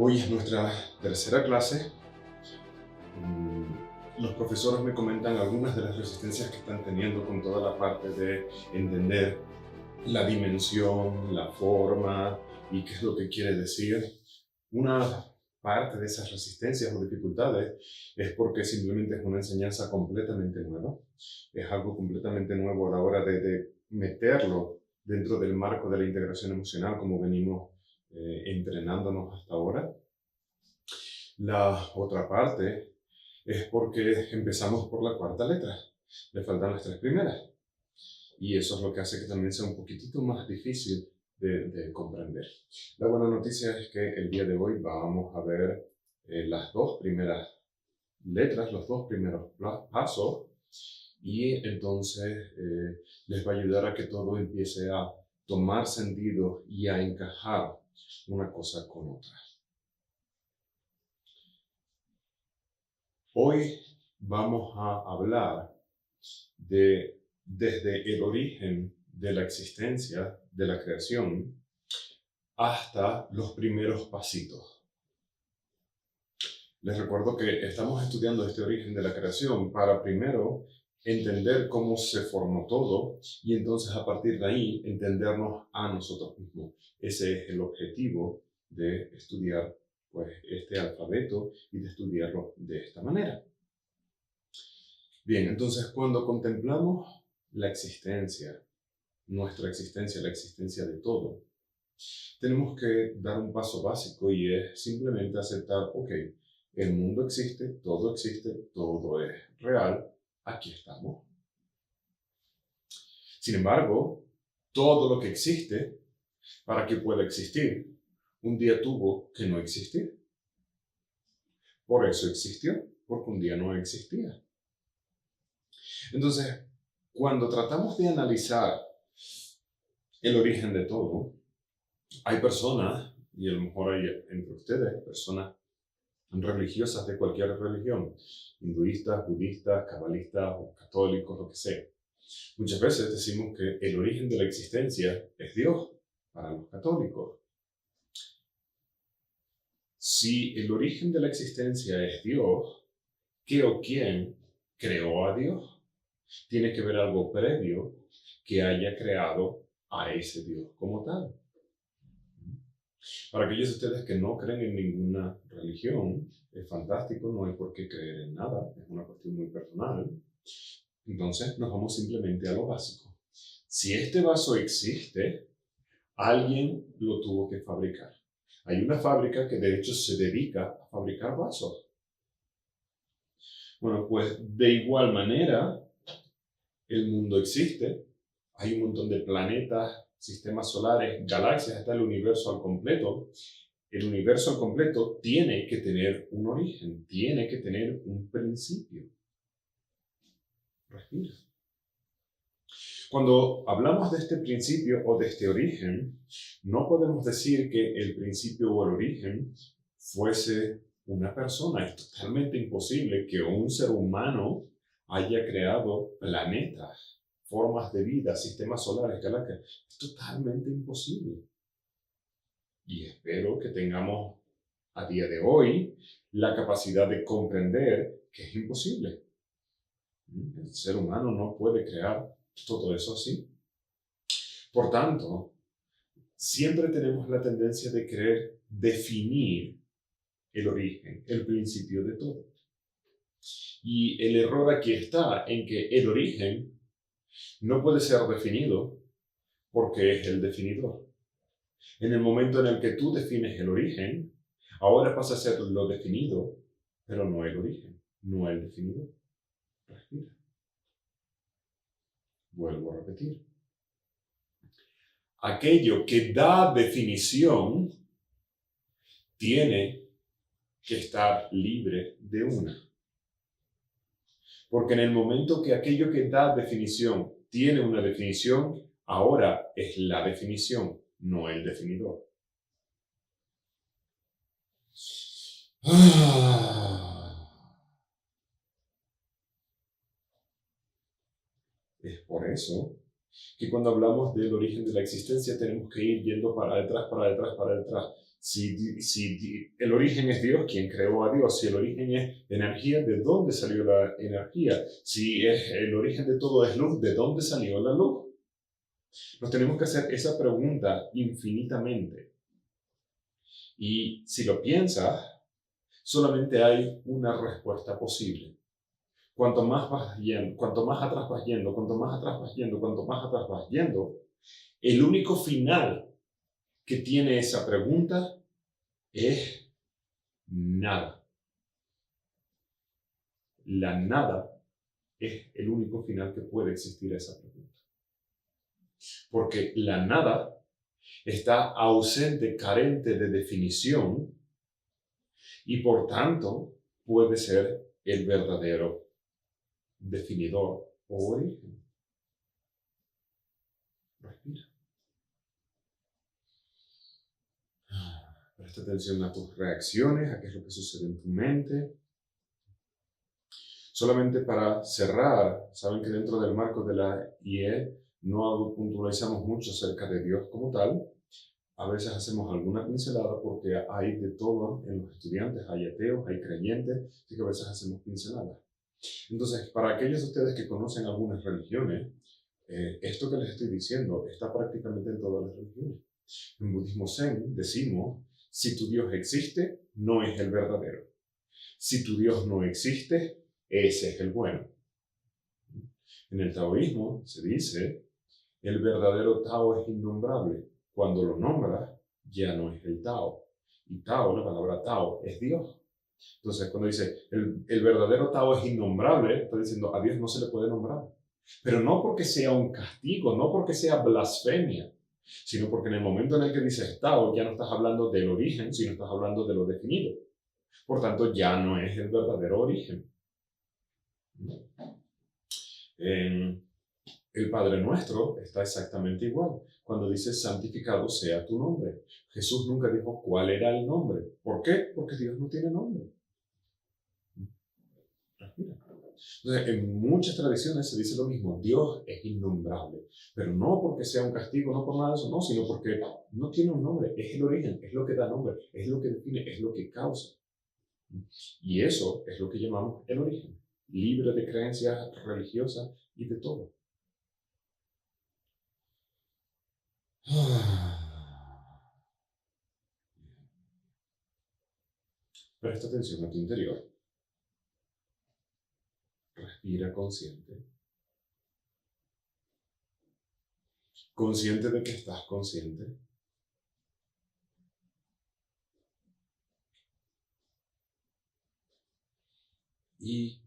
Hoy es nuestra tercera clase. Los profesores me comentan algunas de las resistencias que están teniendo con toda la parte de entender la dimensión, la forma y qué es lo que quiere decir. Una parte de esas resistencias o dificultades es porque simplemente es una enseñanza completamente nueva. Es algo completamente nuevo a la hora de meterlo dentro del marco de la integración emocional como venimos entrenándonos hasta ahora. La otra parte es porque empezamos por la cuarta letra. Le faltan las tres primeras. Y eso es lo que hace que también sea un poquitito más difícil de comprender. La buena noticia es que el día de hoy vamos a ver las dos primeras letras, los dos primeros pasos, y entonces les va a ayudar a que todo empiece a tomar sentido y a encajar una cosa con otra. Hoy vamos a hablar desde el origen de la existencia, de la creación, hasta los primeros pasitos. Les recuerdo que estamos estudiando este origen de la creación para primero entender cómo se formó todo y entonces a partir de ahí entendernos a nosotros mismos. Ese es el objetivo de estudiar pues, este alfabeto y de estudiarlo de esta manera. Bien, entonces cuando contemplamos la existencia, nuestra existencia, la existencia de todo, tenemos que dar un paso básico y es simplemente aceptar, ok, el mundo existe, todo es real, aquí estamos. Sin embargo, todo lo que existe, para que pueda existir, un día tuvo que no existir. Por eso existió, porque un día no existía. Entonces, cuando tratamos de analizar el origen de todo, hay personas, y a lo mejor hay entre ustedes personas religiosas de cualquier religión, hinduistas, budistas, cabalistas o católicos, lo que sea. Muchas veces decimos que el origen de la existencia es Dios para los católicos. Si el origen de la existencia es Dios, ¿qué o quién creó a Dios? Tiene que ver algo previo que haya creado a ese Dios como tal. Para aquellos de ustedes que no creen en ninguna religión, es fantástico, no hay por qué creer en nada, es una cuestión muy personal. Entonces nos vamos simplemente a lo básico. Si este vaso existe, alguien lo tuvo que fabricar. Hay una fábrica que de hecho se dedica a fabricar vasos. Bueno, pues de igual manera, el mundo existe, hay un montón de planetas, sistemas solares, galaxias, hasta el universo al completo. El universo al completo tiene que tener un origen, tiene que tener un principio. Respira. Cuando hablamos de este principio o de este origen, no podemos decir que el principio o el origen fuese una persona. Es totalmente imposible que un ser humano haya creado planetas, formas de vida, sistemas solares, galaxias. Es totalmente imposible. Y espero que tengamos a día de hoy la capacidad de comprender que es imposible. El ser humano no puede crear todo eso así. Por tanto, siempre tenemos la tendencia de querer definir el origen, el principio de todo. Y el error aquí está en que el origen no puede ser definido porque es el definidor. En el momento en el que tú defines el origen, ahora pasa a ser lo definido, pero no el origen, no el definidor. Respira. Vuelvo a repetir. Aquello que da definición tiene que estar libre de una. Porque en el momento que aquello que da definición tiene una definición, ahora es la definición, no el definidor. Es por eso que cuando hablamos del origen de la existencia tenemos que ir yendo para detrás, para detrás, para detrás. Si el origen es Dios, ¿quién creó a Dios? Si el origen es energía, ¿de dónde salió la energía? Si el origen de todo es luz, ¿de dónde salió la luz? Nos tenemos que hacer esa pregunta infinitamente. Y si lo piensas, solamente hay una respuesta posible. Cuanto más vas yendo, cuanto más atrás vas yendo, cuanto más atrás vas yendo, cuanto más atrás vas yendo, el único final que tiene esa pregunta es nada. La nada es el único final que puede existir a esa pregunta. Porque la nada está ausente, carente de definición y por tanto puede ser el verdadero definidor o origen. Respira. Presta atención a tus reacciones, a qué es lo que sucede en tu mente. Solamente para cerrar, saben que dentro del marco de la IE no puntualizamos mucho acerca de Dios como tal. A veces hacemos alguna pincelada porque hay de todo en los estudiantes, hay ateos, hay creyentes, así que a veces hacemos pinceladas. Entonces, para aquellos de ustedes que conocen algunas religiones, esto que les estoy diciendo está prácticamente en todas las religiones. En budismo Zen decimos, si tu Dios existe, no es el verdadero. Si tu Dios no existe, ese es el bueno. En el taoísmo se dice, el verdadero Tao es innombrable. Cuando lo nombras, ya no es el Tao. Y Tao, la palabra Tao, es Dios. Entonces, cuando dice, el verdadero Tao es innombrable, está diciendo, a Dios no se le puede nombrar. Pero no porque sea un castigo, no porque sea blasfemia, sino porque en el momento en el que dices Tao, ya no estás hablando del origen, sino estás hablando de lo definido. Por tanto, ya no es el verdadero origen. El Padre Nuestro está exactamente igual. Cuando dice santificado sea tu nombre. Jesús nunca dijo cuál era el nombre. ¿Por qué? Porque Dios no tiene nombre. Entonces, en muchas tradiciones se dice lo mismo. Dios es innombrable. Pero no porque sea un castigo, no por nada de eso, no, sino porque no tiene un nombre. Es el origen, es lo que da nombre, es lo que define, es lo que causa. Y eso es lo que llamamos el origen. Libre de creencias religiosas y de todo. Presta atención a tu interior. Respira consciente. Consciente de que estás consciente. Y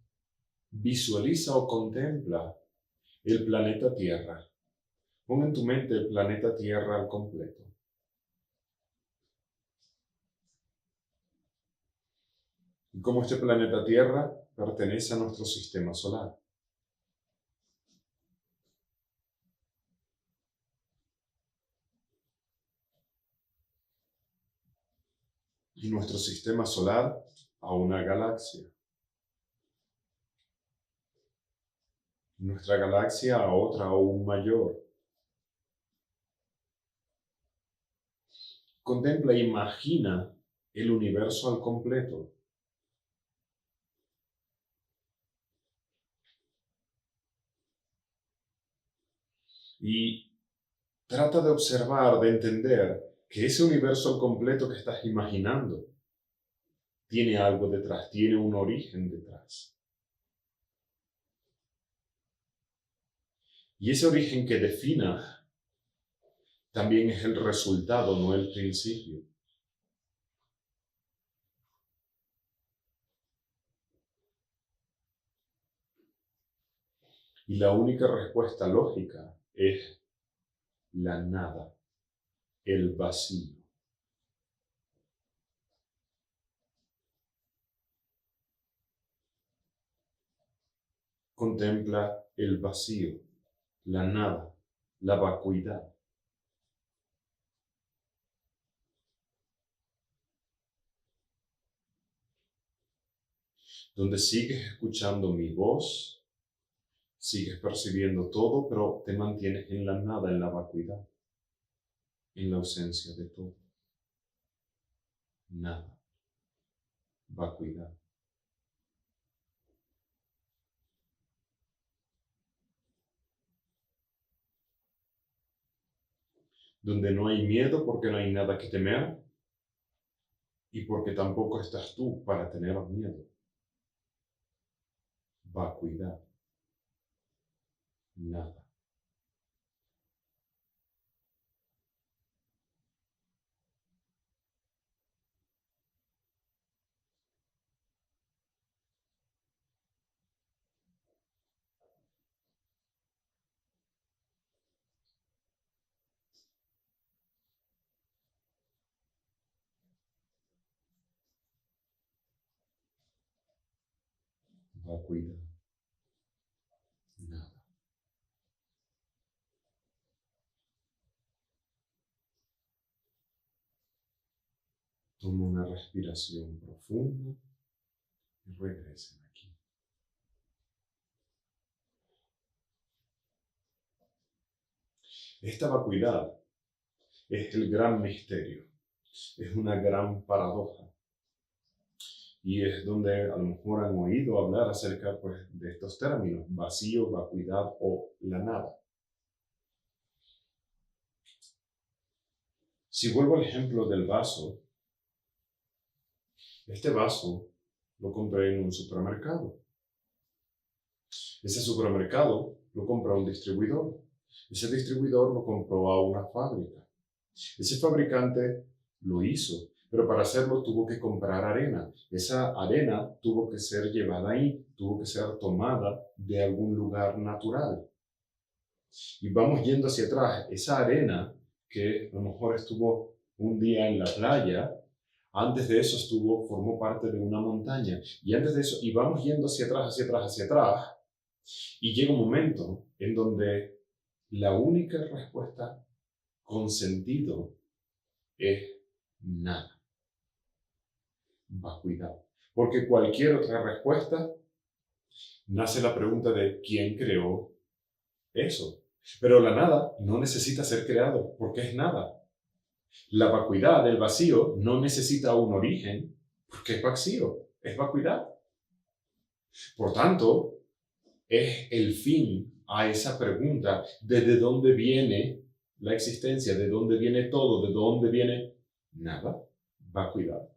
visualiza o contempla el planeta Tierra. Pon en tu mente el planeta Tierra al completo. Y cómo este planeta Tierra pertenece a nuestro sistema solar. Y nuestro sistema solar a una galaxia. Nuestra galaxia a otra aún mayor. Contempla e imagina el universo al completo. Y trata de observar, de entender que ese universo al completo que estás imaginando tiene algo detrás, tiene un origen detrás. Y ese origen que defina también es el resultado, no el principio. Y la única respuesta lógica es la nada, el vacío. Contempla el vacío, la nada, la vacuidad. Donde sigues escuchando mi voz, Sigues percibiendo todo, pero te mantienes en la nada, en la vacuidad, en la ausencia de todo. Nada. Vacuidad. Donde no hay miedo porque no hay nada que temer y porque tampoco estás tú para tener miedo. Vacuidad. Nada. Vacuidad. Nada. Toma una respiración profunda y regresen aquí. Esta vacuidad es el gran misterio, es una gran paradoja. Y es donde a lo mejor han oído hablar acerca pues, de estos términos, vacío, vacuidad o la nada. Si vuelvo al ejemplo del vaso, este vaso lo compré en un supermercado. Ese supermercado lo compró a un distribuidor. Ese distribuidor lo compró a una fábrica. Ese fabricante lo hizo, pero para hacerlo tuvo que comprar arena. Esa arena tuvo que ser llevada ahí, tuvo que ser tomada de algún lugar natural. Y vamos yendo hacia atrás, esa arena que a lo mejor estuvo un día en la playa, antes de eso formó parte de una montaña. Y antes de eso, y vamos yendo hacia atrás, hacia atrás, hacia atrás, y llega un momento en donde la única respuesta con sentido es nada. Vacuidad. Porque cualquier otra respuesta nace la pregunta de ¿quién creó eso? Pero la nada no necesita ser creado porque es nada. La vacuidad, el vacío, no necesita un origen porque es vacío, es vacuidad. Por tanto, es el fin a esa pregunta de dónde viene la existencia, de dónde viene todo, de dónde viene nada, vacuidad.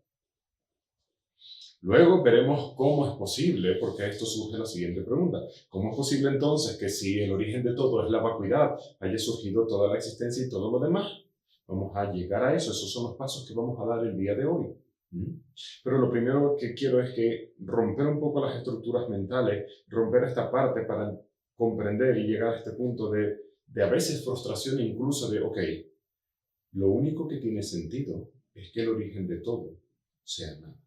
Luego veremos cómo es posible, porque a esto surge la siguiente pregunta. ¿Cómo es posible entonces que si el origen de todo es la vacuidad, haya surgido toda la existencia y todo lo demás? Vamos a llegar a eso, esos son los pasos que vamos a dar el día de hoy. Pero lo primero que quiero es que romper un poco las estructuras mentales, romper esta parte para comprender y llegar a este punto de a veces frustración e incluso de, ok, lo único que tiene sentido es que el origen de todo sea nada.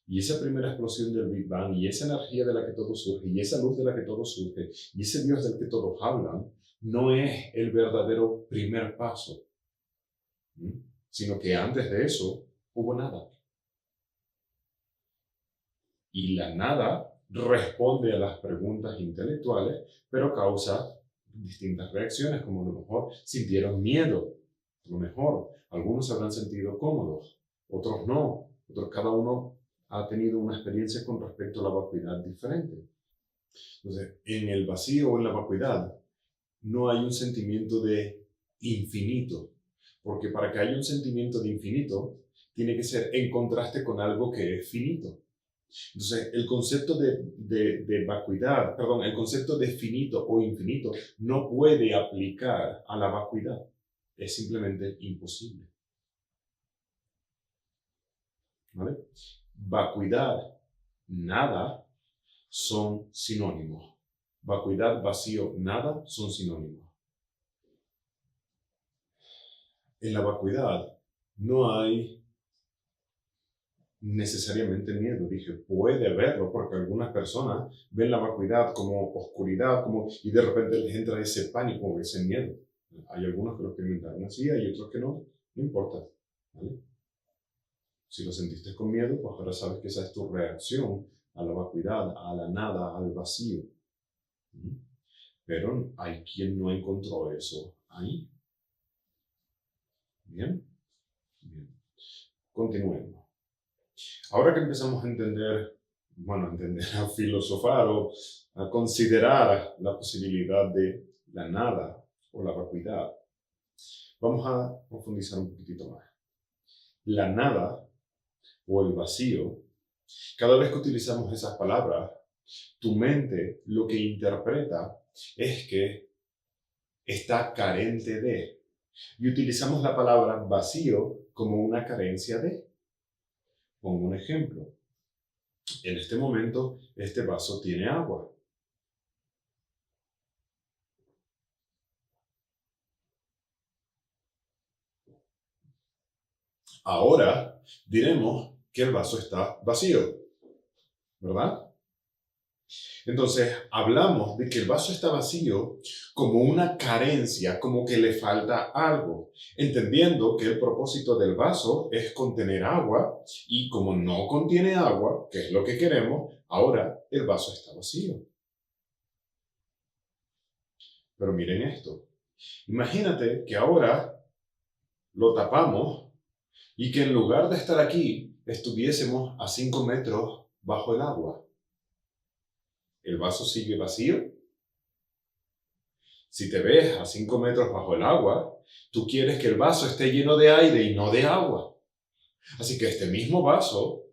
Y esa primera explosión del Big Bang, y esa energía de la que todo surge, y esa luz de la que todo surge, y ese Dios del que todos hablan, no es el verdadero primer paso, sino que antes de eso hubo nada. Y la nada responde a las preguntas intelectuales, pero causa distintas reacciones, como a lo mejor sintieron miedo, a lo mejor algunos se habrán sentido cómodos, otros no, cada uno ha tenido una experiencia con respecto a la vacuidad diferente. Entonces, en el vacío o en la vacuidad no hay un sentimiento de infinito, porque para que haya un sentimiento de infinito, tiene que ser en contraste con algo que es finito. Entonces, el concepto de vacuidad, perdón, el concepto de finito o infinito no puede aplicar a la vacuidad. Es simplemente imposible. ¿Vale? Vacuidad, nada son sinónimos. Vacuidad, vacío, nada son sinónimos. En la vacuidad no hay necesariamente miedo. Dije, puede haberlo, porque algunas personas ven la vacuidad como oscuridad, y de repente les entra ese pánico, ese miedo. Hay algunos que lo experimentaron así, hay otros que no, no importa. ¿Vale? Si lo sentiste con miedo, pues ahora sabes que esa es tu reacción a la vacuidad, a la nada, al vacío. Pero hay quien no encontró eso ahí. Bien, bien. Continuemos. Ahora que empezamos a entender, a filosofar o a considerar la posibilidad de la nada o la vacuidad, vamos a profundizar un poquitito más. La nada o el vacío, cada vez que utilizamos esas palabras, tu mente lo que interpreta es que está carente de. Y utilizamos la palabra vacío como una carencia de. Pongo un ejemplo. En este momento, este vaso tiene agua. Ahora diremos que el vaso está vacío, ¿verdad? Entonces, hablamos de que el vaso está vacío como una carencia, como que le falta algo, entendiendo que el propósito del vaso es contener agua y como no contiene agua, que es lo que queremos, ahora el vaso está vacío. Pero miren esto. Imagínate que ahora lo tapamos y que en lugar de estar aquí, estuviésemos a 5 metros bajo el agua. ¿El vaso sigue vacío? Si te ves a 5 metros bajo el agua, tú quieres que el vaso esté lleno de aire y no de agua. Así que este mismo vaso,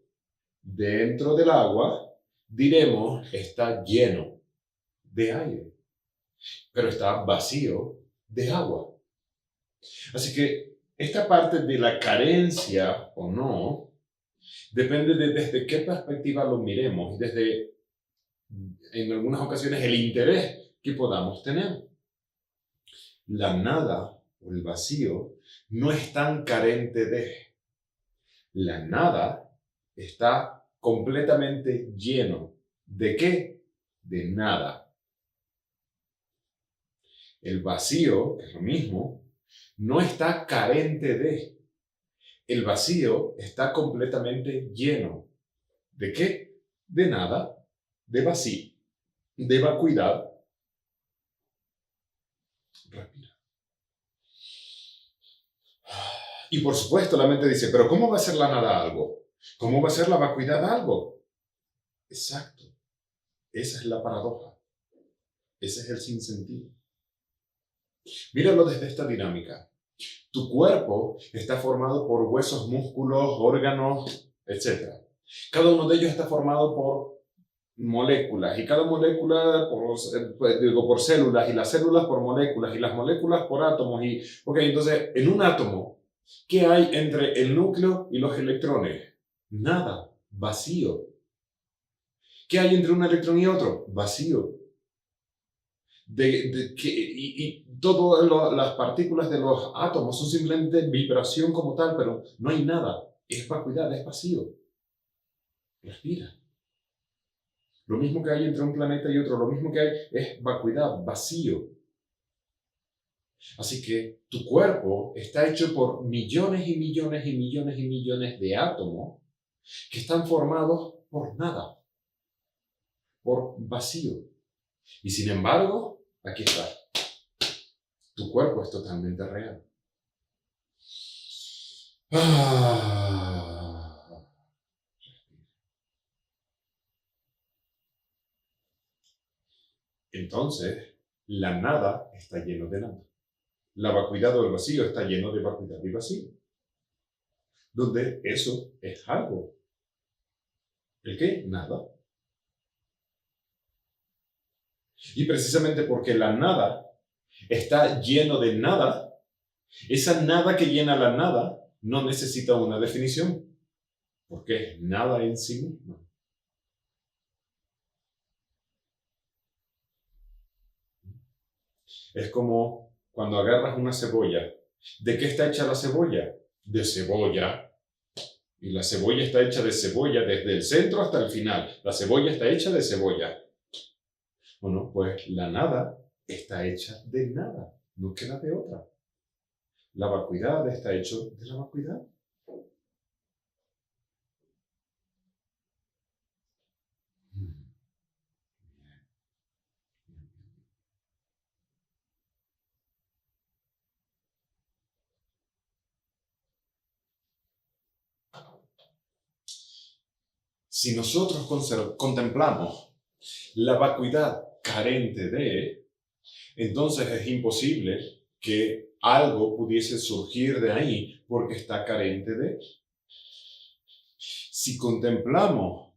dentro del agua, diremos, está lleno de aire, pero está vacío de agua. Así que esta parte de la carencia o no, depende de desde qué perspectiva lo miremos y desde, en algunas ocasiones, el interés que podamos tener. La nada o el vacío no es tan carente de. La nada está completamente lleno. ¿De qué? De nada. El vacío, que es lo mismo, no está carente de. El vacío está completamente lleno. ¿De qué? De nada, de vacío, de vacuidad. Respira. Y por supuesto la mente dice, pero ¿cómo va a ser la nada algo? ¿Cómo va a ser la vacuidad algo? Exacto. Esa es la paradoja. Ese es el sinsentido. Míralo desde esta dinámica. Tu cuerpo está formado por huesos, músculos, órganos, etc. Cada uno de ellos está formado por moléculas y cada molécula por células y las células por moléculas y las moléculas por átomos. Entonces, en un átomo, ¿qué hay entre el núcleo y los electrones? Nada, vacío. ¿Qué hay entre un electrón y otro? Vacío. Y todas las partículas de los átomos son simplemente vibración como tal, pero no hay nada. Es vacuidad, es vacío. Respira. Lo mismo que hay entre un planeta y otro, lo mismo que hay es vacuidad, vacío. Así que tu cuerpo está hecho por millones y millones y millones y millones de átomos que están formados por nada, por vacío. Y sin embargo, aquí está. Tu cuerpo es totalmente real. Entonces, la nada está lleno de nada. La vacuidad o el vacío está lleno de vacuidad y vacío. Donde eso es algo. ¿El qué? Nada. Y precisamente porque la nada está lleno de nada, esa nada que llena la nada no necesita una definición, porque es nada en sí misma. Es como cuando agarras una cebolla. ¿De qué está hecha la cebolla? De cebolla. Y la cebolla está hecha de cebolla desde el centro hasta el final. La cebolla está hecha de cebolla. Bueno, pues la nada está hecha de nada. No queda de otra. La vacuidad está hecho de la vacuidad. si nosotros contemplamos la vacuidad carente de, entonces es imposible que algo pudiese surgir de ahí porque está carente de. Si contemplamos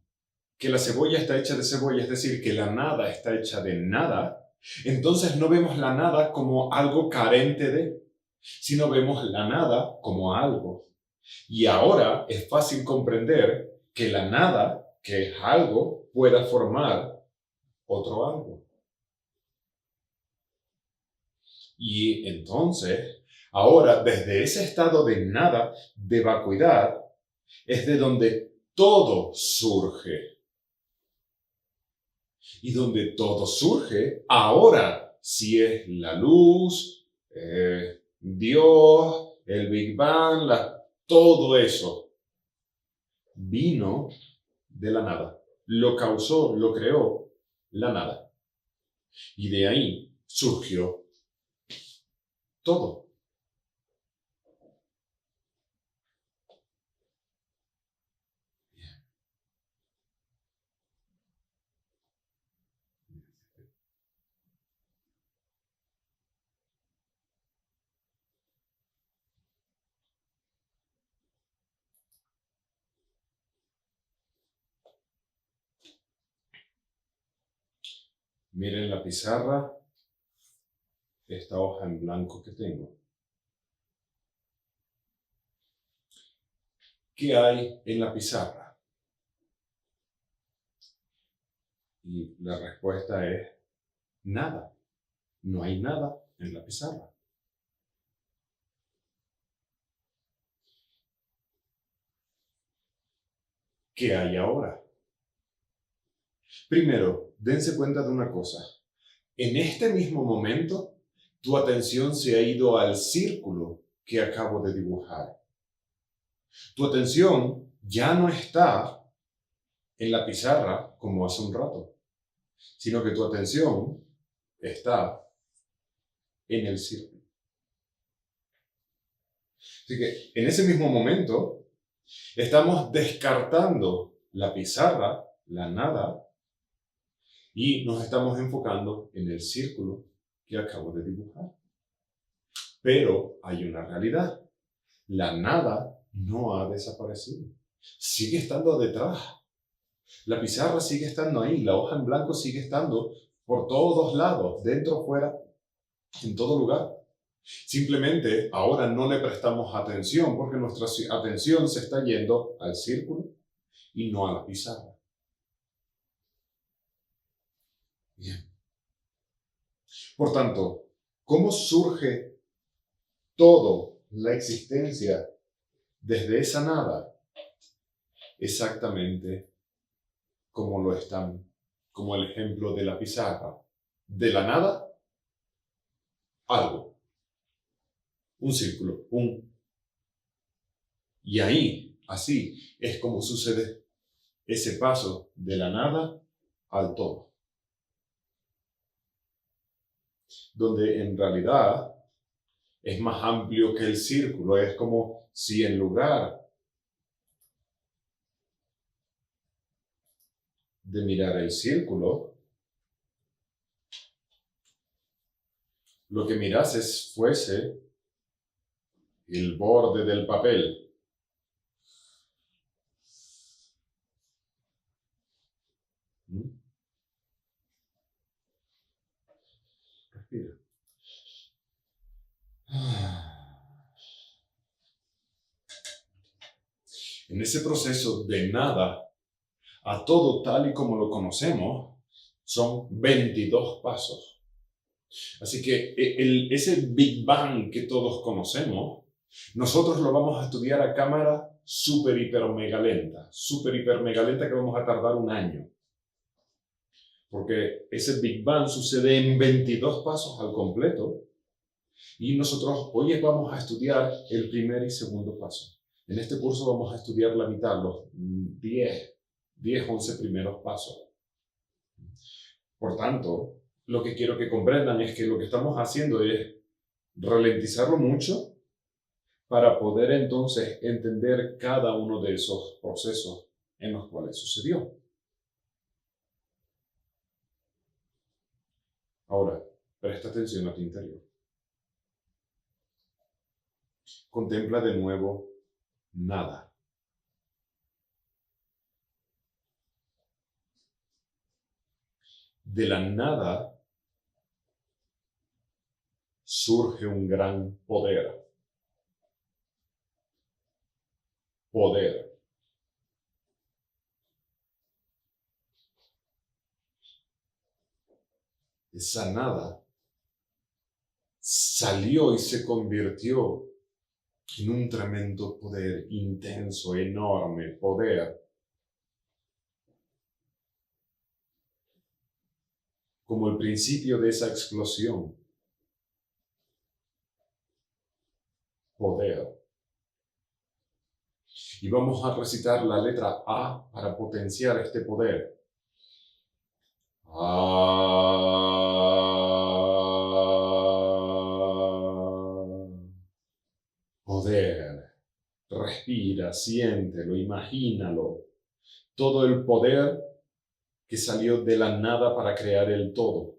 que la cebolla está hecha de cebolla, es decir, que la nada está hecha de nada, entonces no vemos la nada como algo carente de, sino vemos la nada como algo. Y ahora es fácil comprender que la nada, que es algo, pueda formar otro algo. Y entonces, ahora desde ese estado de nada, de vacuidad, es de donde todo surge. Y donde todo surge, ahora sí es la luz, Dios, el Big Bang, todo eso vino de la nada. Lo causó, lo creó la nada. Y de ahí surgió todo. Miren la pizarra, esta hoja en blanco que tengo. ¿Qué hay en la pizarra? Y la respuesta es nada. No hay nada en la pizarra. ¿Qué hay ahora? Primero, dense cuenta de una cosa. En este mismo momento, tu atención se ha ido al círculo que acabo de dibujar. Tu atención ya no está en la pizarra como hace un rato, sino que tu atención está en el círculo. Así que en ese mismo momento, estamos descartando la pizarra, la nada, y nos estamos enfocando en el círculo que acabo de dibujar. Pero hay una realidad. La nada no ha desaparecido. Sigue estando detrás. La pizarra sigue estando ahí. La hoja en blanco sigue estando por todos lados, dentro, fuera, en todo lugar. Simplemente ahora no le prestamos atención porque nuestra atención se está yendo al círculo y no a la pizarra. Bien. Por tanto, ¿cómo surge toda la existencia desde esa nada? Exactamente como como el ejemplo de la pizarra. De la nada, algo. Un círculo, Y ahí, así, es como sucede ese paso de la nada al todo. Donde en realidad es más amplio que el círculo. Es como si en lugar de mirar el círculo, lo que mirases fuese el borde del papel. Respira. En ese proceso de nada a todo tal y como lo conocemos, son 22 pasos. Así que ese Big Bang que todos conocemos, nosotros lo vamos a estudiar a cámara súper, hiper, mega lenta que vamos a tardar un año. Porque ese Big Bang sucede en 22 pasos al completo y nosotros hoy vamos a estudiar el primer y segundo paso. En este curso vamos a estudiar la mitad, los 10, 11 primeros pasos. Por tanto, lo que quiero que comprendan es que lo que estamos haciendo es ralentizarlo mucho para poder entonces entender cada uno de esos procesos en los cuales sucedió. Ahora, presta atención a tu interior. Contempla de nuevo nada. De la nada surge un gran poder. Poder. Esa nada salió y se convirtió en un tremendo poder, intenso, enorme poder. Como el principio de esa explosión. Poder. Y vamos a recitar la letra A para potenciar este poder. Poder. Respira, siéntelo, imagínalo. Todo el poder que salió de la nada para crear el todo.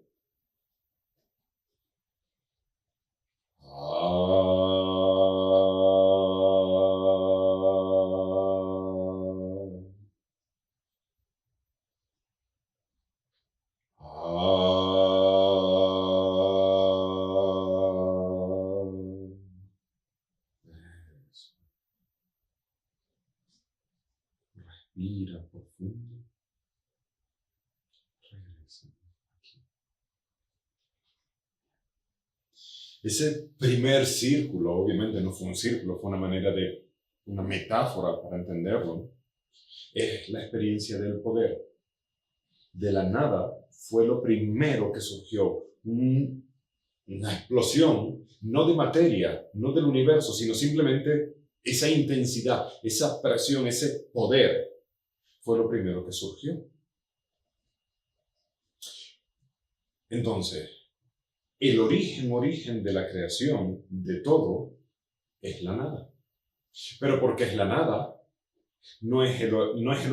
Respira profundo. Regresa aquí. Ese primer círculo, obviamente no fue un círculo, fue una metáfora para entenderlo, es la experiencia del poder. De la nada fue lo primero que surgió, una explosión, no de materia, no del universo, sino simplemente esa intensidad, esa presión, ese poder, fue lo primero que surgió. Entonces, el origen de la creación de todo es la nada. Pero porque es la nada, no es el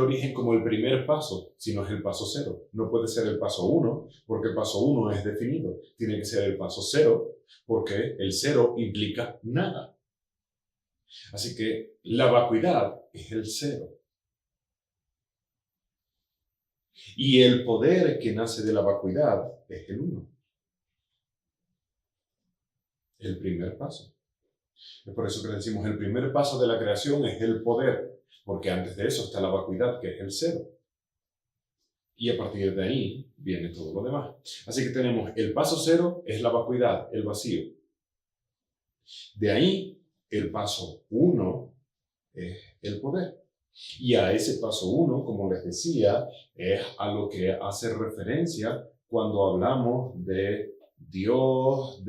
origen como el primer paso, sino es el paso cero. No puede ser el paso 1, porque el paso 1 es definido. Tiene que ser el paso 0, porque el 0 implica nada. Así que la vacuidad es el 0. Y el poder que nace de la vacuidad es el 1. El primer paso. Es por eso que decimos el primer paso de la creación es el poder, porque antes de eso está la vacuidad, que es el 0. Y a partir de ahí viene todo lo demás. Así que tenemos el paso 0 es la vacuidad, el vacío. De ahí el paso 1 es el poder. Y a ese paso 1, como les decía, es a lo que hace referencia cuando hablamos de Dios,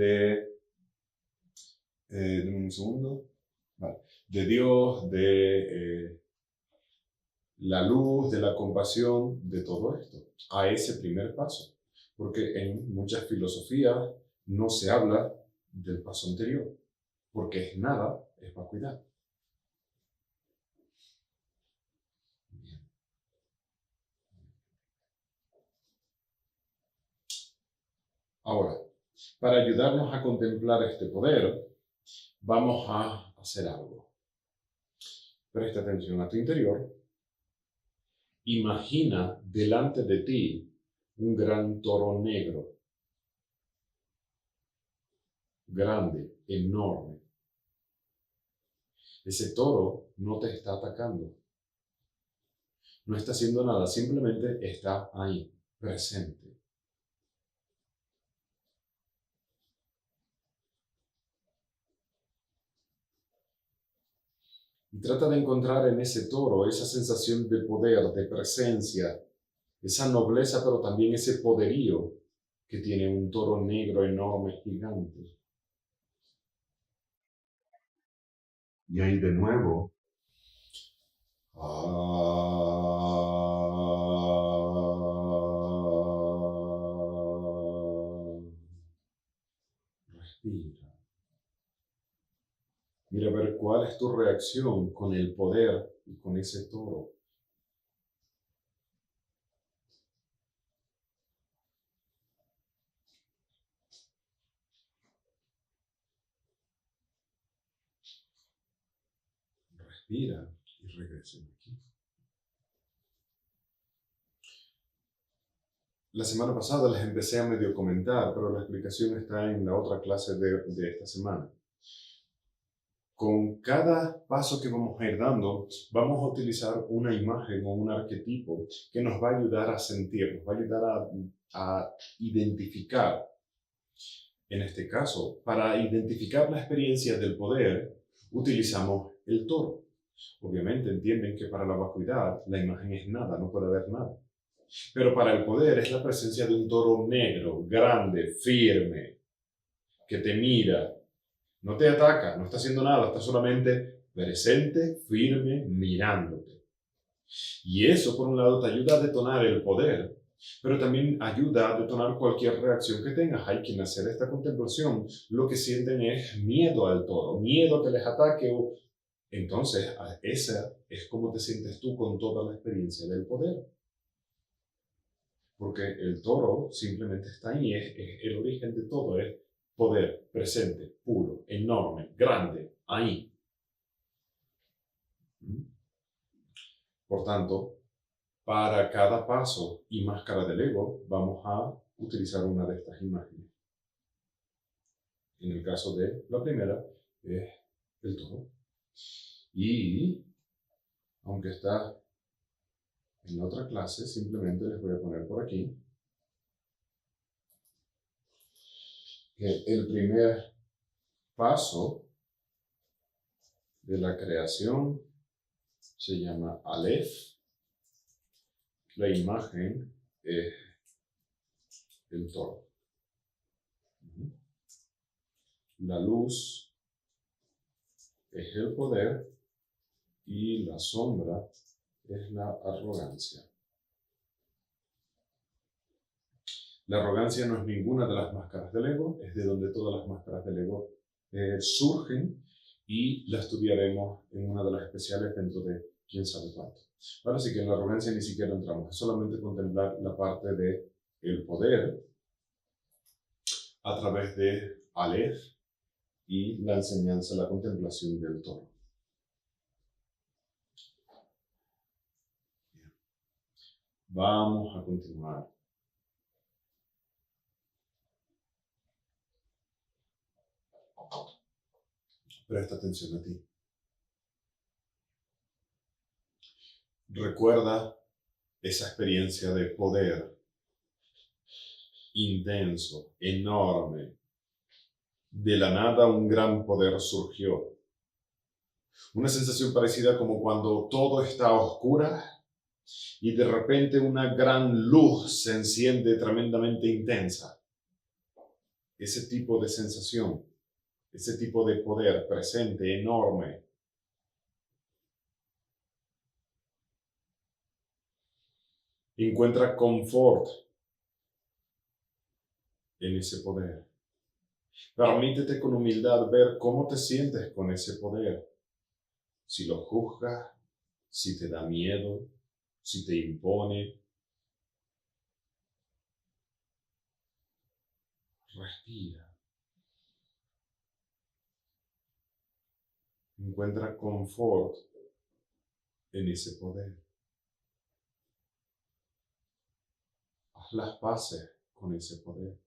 un segundo. Vale. De Dios, de la luz, de la compasión, de todo esto, a ese primer paso. Porque en muchas filosofías no se habla del paso anterior, porque es nada, es vacuidad. Bien. Ahora, para ayudarnos a contemplar este poder, vamos a hacer algo. Presta atención a tu interior. Imagina delante de ti un gran toro negro. Grande, enorme. Ese toro no te está atacando. No está haciendo nada, simplemente está ahí, presente. Y trata de encontrar en ese toro esa sensación de poder, de presencia, esa nobleza, pero también ese poderío que tiene un toro negro enorme, gigante. Y ahí de nuevo. Respira. Mira a ver cuál es tu reacción con el poder y con ese toro. Respira y regresen aquí. La semana pasada les empecé a medio comentar, pero la explicación está en la otra clase de esta semana. Con cada paso que vamos a ir dando, vamos a utilizar una imagen o un arquetipo que nos va a ayudar a sentir, nos va a ayudar a identificar. En este caso, para identificar la experiencia del poder, utilizamos el toro. Obviamente entienden que para la vacuidad la imagen es nada, no puede haber nada. Pero para el poder es la presencia de un toro negro, grande, firme, que te mira, no te ataca, no está haciendo nada, está solamente presente, firme, mirándote. Y eso, por un lado, te ayuda a detonar el poder, pero también ayuda a detonar cualquier reacción que tengas. Hay quien hacer esta contemplación, lo que sienten es miedo al toro, miedo a que les ataque. Entonces, esa es como te sientes tú con toda la experiencia del poder. Porque el toro simplemente está ahí, es el origen de todo, es poder presente, puro, enorme, grande, ahí. Por tanto, para cada paso y máscara del ego, vamos a utilizar una de estas imágenes. En el caso de la primera, es el toro. Y, aunque está en la otra clase, simplemente les voy a poner por aquí que el primer paso de la creación se llama Aleph. La imagen es el toro. La luz es el poder y la sombra es la arrogancia. La arrogancia no es ninguna de las máscaras del ego, es de donde todas las máscaras del ego surgen, y la estudiaremos en una de las especiales dentro de quién sabe cuánto. Ahora sí que en la arrogancia ni siquiera entramos, es solamente contemplar la parte de el poder a través de Aleph y la enseñanza, la contemplación del toro. Vamos a continuar. Presta atención a ti. Recuerda esa experiencia de poder intenso, enorme. De la nada un gran poder surgió. Una sensación parecida como cuando todo está a oscuras y de repente una gran luz se enciende tremendamente intensa. Ese tipo de sensación, ese tipo de poder presente, enorme. Encuentra confort en ese poder. Permítete con humildad ver cómo te sientes con ese poder. Si lo juzgas, si te da miedo, si te impone. Respira. Encuentra confort en ese poder. Haz las paces con ese poder.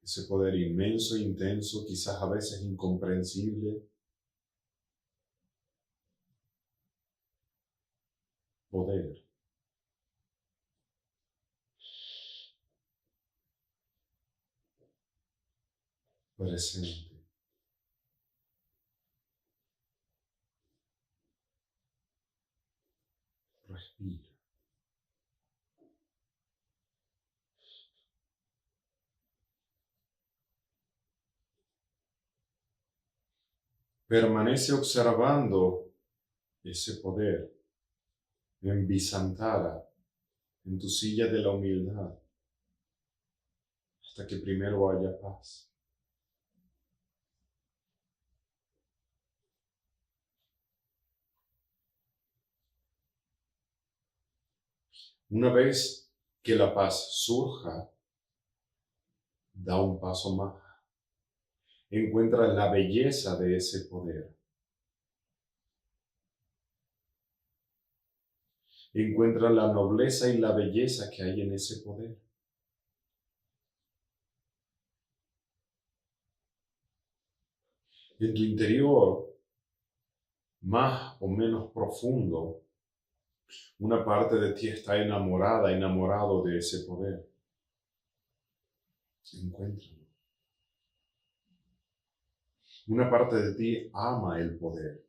Ese poder inmenso, intenso, quizás a veces incomprensible. Poder. Presente. Respira. Permanece observando ese poder en Visantara, en tu silla de la humildad, hasta que primero haya paz. Una vez que la paz surja, da un paso más. encuentra la belleza de ese poder. Encuentra la nobleza y la belleza que hay en ese poder. En tu interior, más o menos profundo, una parte de ti está enamorada, enamorado de ese poder. Encuéntralo. Una parte de ti ama el poder.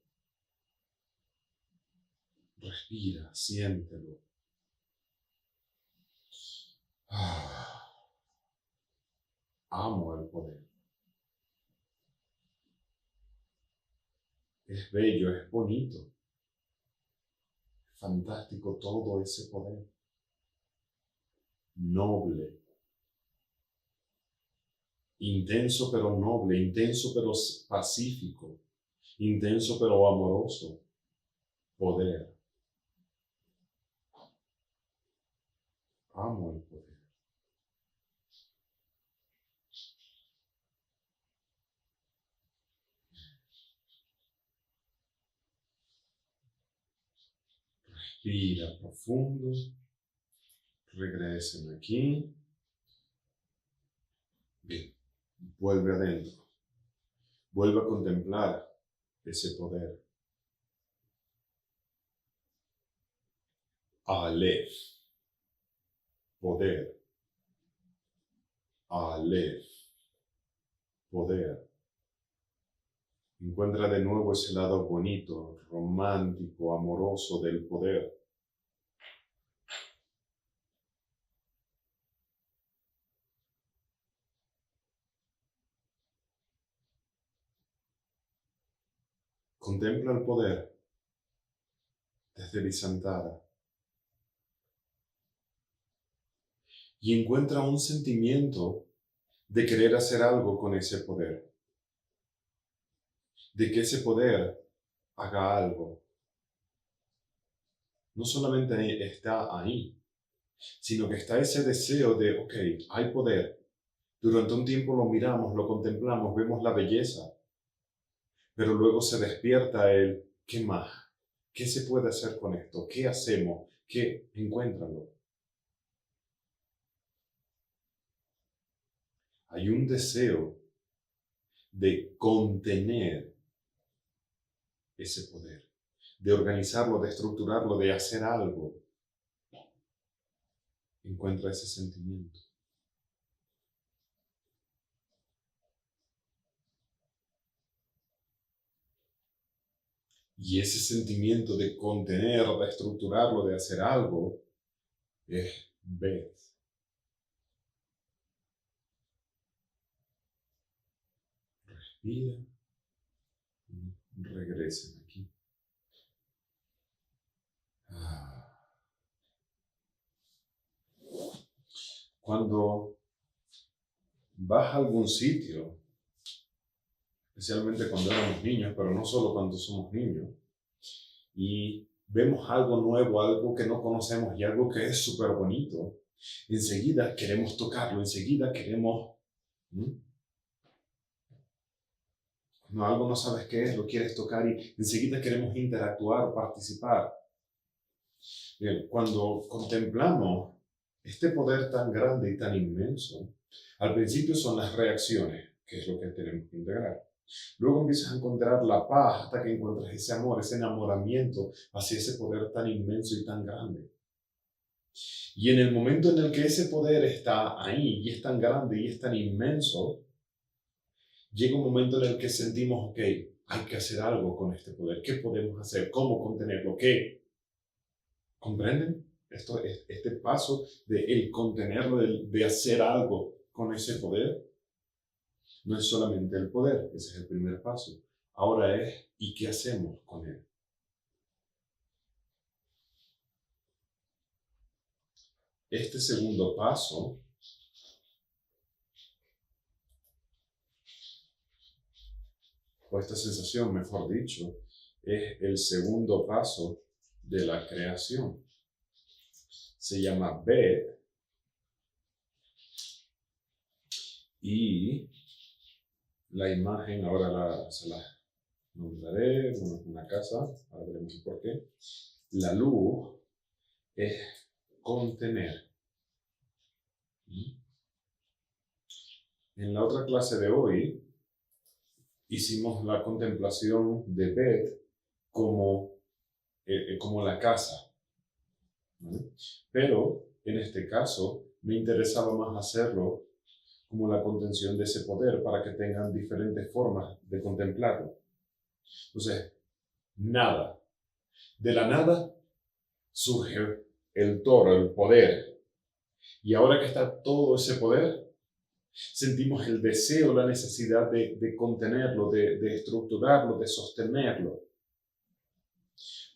Respira, siéntelo. Amo el poder. Es bello, es bonito. Es fantástico todo ese poder. Noble. Intenso pero noble, intenso pero pacífico, intenso pero amoroso. Poder. Amo el poder. Respira profundo. Regresen aquí. Bien. Vuelve adentro. Vuelve a contemplar ese poder. Aleph. Poder. Aleph. Poder. Encuentra de nuevo ese lado bonito, romántico, amoroso del poder. Contempla el poder desde Visantara y encuentra un sentimiento de querer hacer algo con ese poder, de que ese poder haga algo. No solamente está ahí, sino que está ese deseo de, ok, hay poder. Durante un tiempo lo miramos, lo contemplamos, vemos la belleza, pero luego se despierta el, ¿qué más? ¿Qué se puede hacer con esto? ¿Qué hacemos? ¿Qué? Encuéntralo. Hay un deseo de contener ese poder, de organizarlo, de estructurarlo, de hacer algo. Encuentra ese sentimiento. Y ese sentimiento de contener, de estructurarlo, de hacer algo, es Beth. Respira y regresen aquí. Cuando vas a algún sitio, especialmente cuando éramos niños, pero no solo cuando somos niños, y vemos algo nuevo, algo que no conocemos y algo que es súper bonito, enseguida queremos tocarlo, enseguida queremos... Cuando algo no sabes qué es, lo quieres tocar y enseguida queremos interactuar o participar. Bien, cuando contemplamos este poder tan grande y tan inmenso, al principio son las reacciones, que es lo que tenemos que integrar. Luego empiezas a encontrar la paz hasta que encuentras ese amor, ese enamoramiento hacia ese poder tan inmenso y tan grande. Y en el momento en el que ese poder está ahí y es tan grande y es tan inmenso, llega un momento en el que sentimos, ok, hay que hacer algo con este poder. ¿Qué podemos hacer? ¿Cómo contenerlo? ¿Qué? ¿Comprenden? Este paso de el contenerlo, de hacer algo con ese poder, no es solamente el poder, ese es el primer paso. Ahora es, ¿y qué hacemos con él? Este segundo paso o esta sensación, mejor dicho, es el segundo paso de la creación. Se llama Bet y la imagen, ahora se la nombraré, bueno, una casa, ahora veremos por qué. La luz es contener. En la otra clase de hoy hicimos la contemplación de Beth como la casa, ¿vale? Pero en este caso me interesaba más hacerlo como la contención de ese poder para que tengan diferentes formas de contemplarlo. Entonces, nada. De la nada surge el toro, el poder. Y ahora que está todo ese poder, sentimos el deseo, la necesidad de contenerlo, de estructurarlo, de sostenerlo.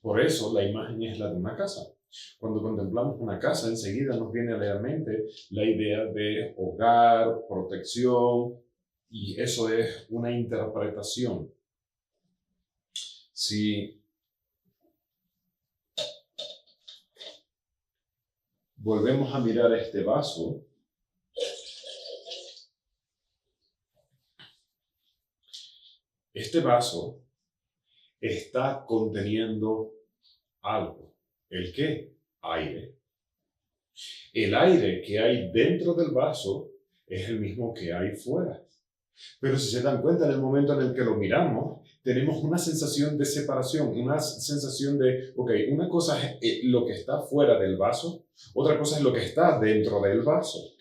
Por eso la imagen es la de una casa. Cuando contemplamos una casa, enseguida nos viene a la mente la idea de hogar, protección, y eso es una interpretación. Si volvemos a mirar este vaso, este vaso está conteniendo algo. ¿El qué? Aire. El aire que hay dentro del vaso es el mismo que hay fuera. Pero si se dan cuenta, en el momento en el que lo miramos, tenemos una sensación de separación, una sensación de, ok, una cosa es lo que está fuera del vaso, otra cosa es lo que está dentro del vaso.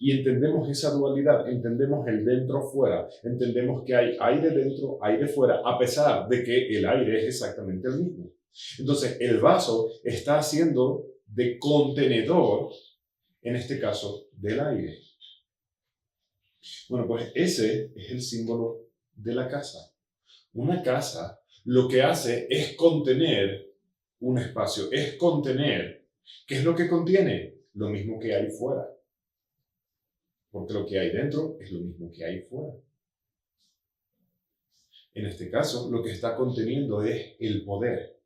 Y entendemos esa dualidad, entendemos el dentro-fuera, entendemos que hay aire dentro, aire fuera, a pesar de que el aire es exactamente el mismo. Entonces, el vaso está haciendo de contenedor, en este caso, del aire. Bueno, pues ese es el símbolo de la casa. Una casa lo que hace es contener un espacio, es contener. ¿Qué es lo que contiene? Lo mismo que hay fuera. Porque lo que hay dentro es lo mismo que hay fuera. En este caso, lo que está conteniendo es el poder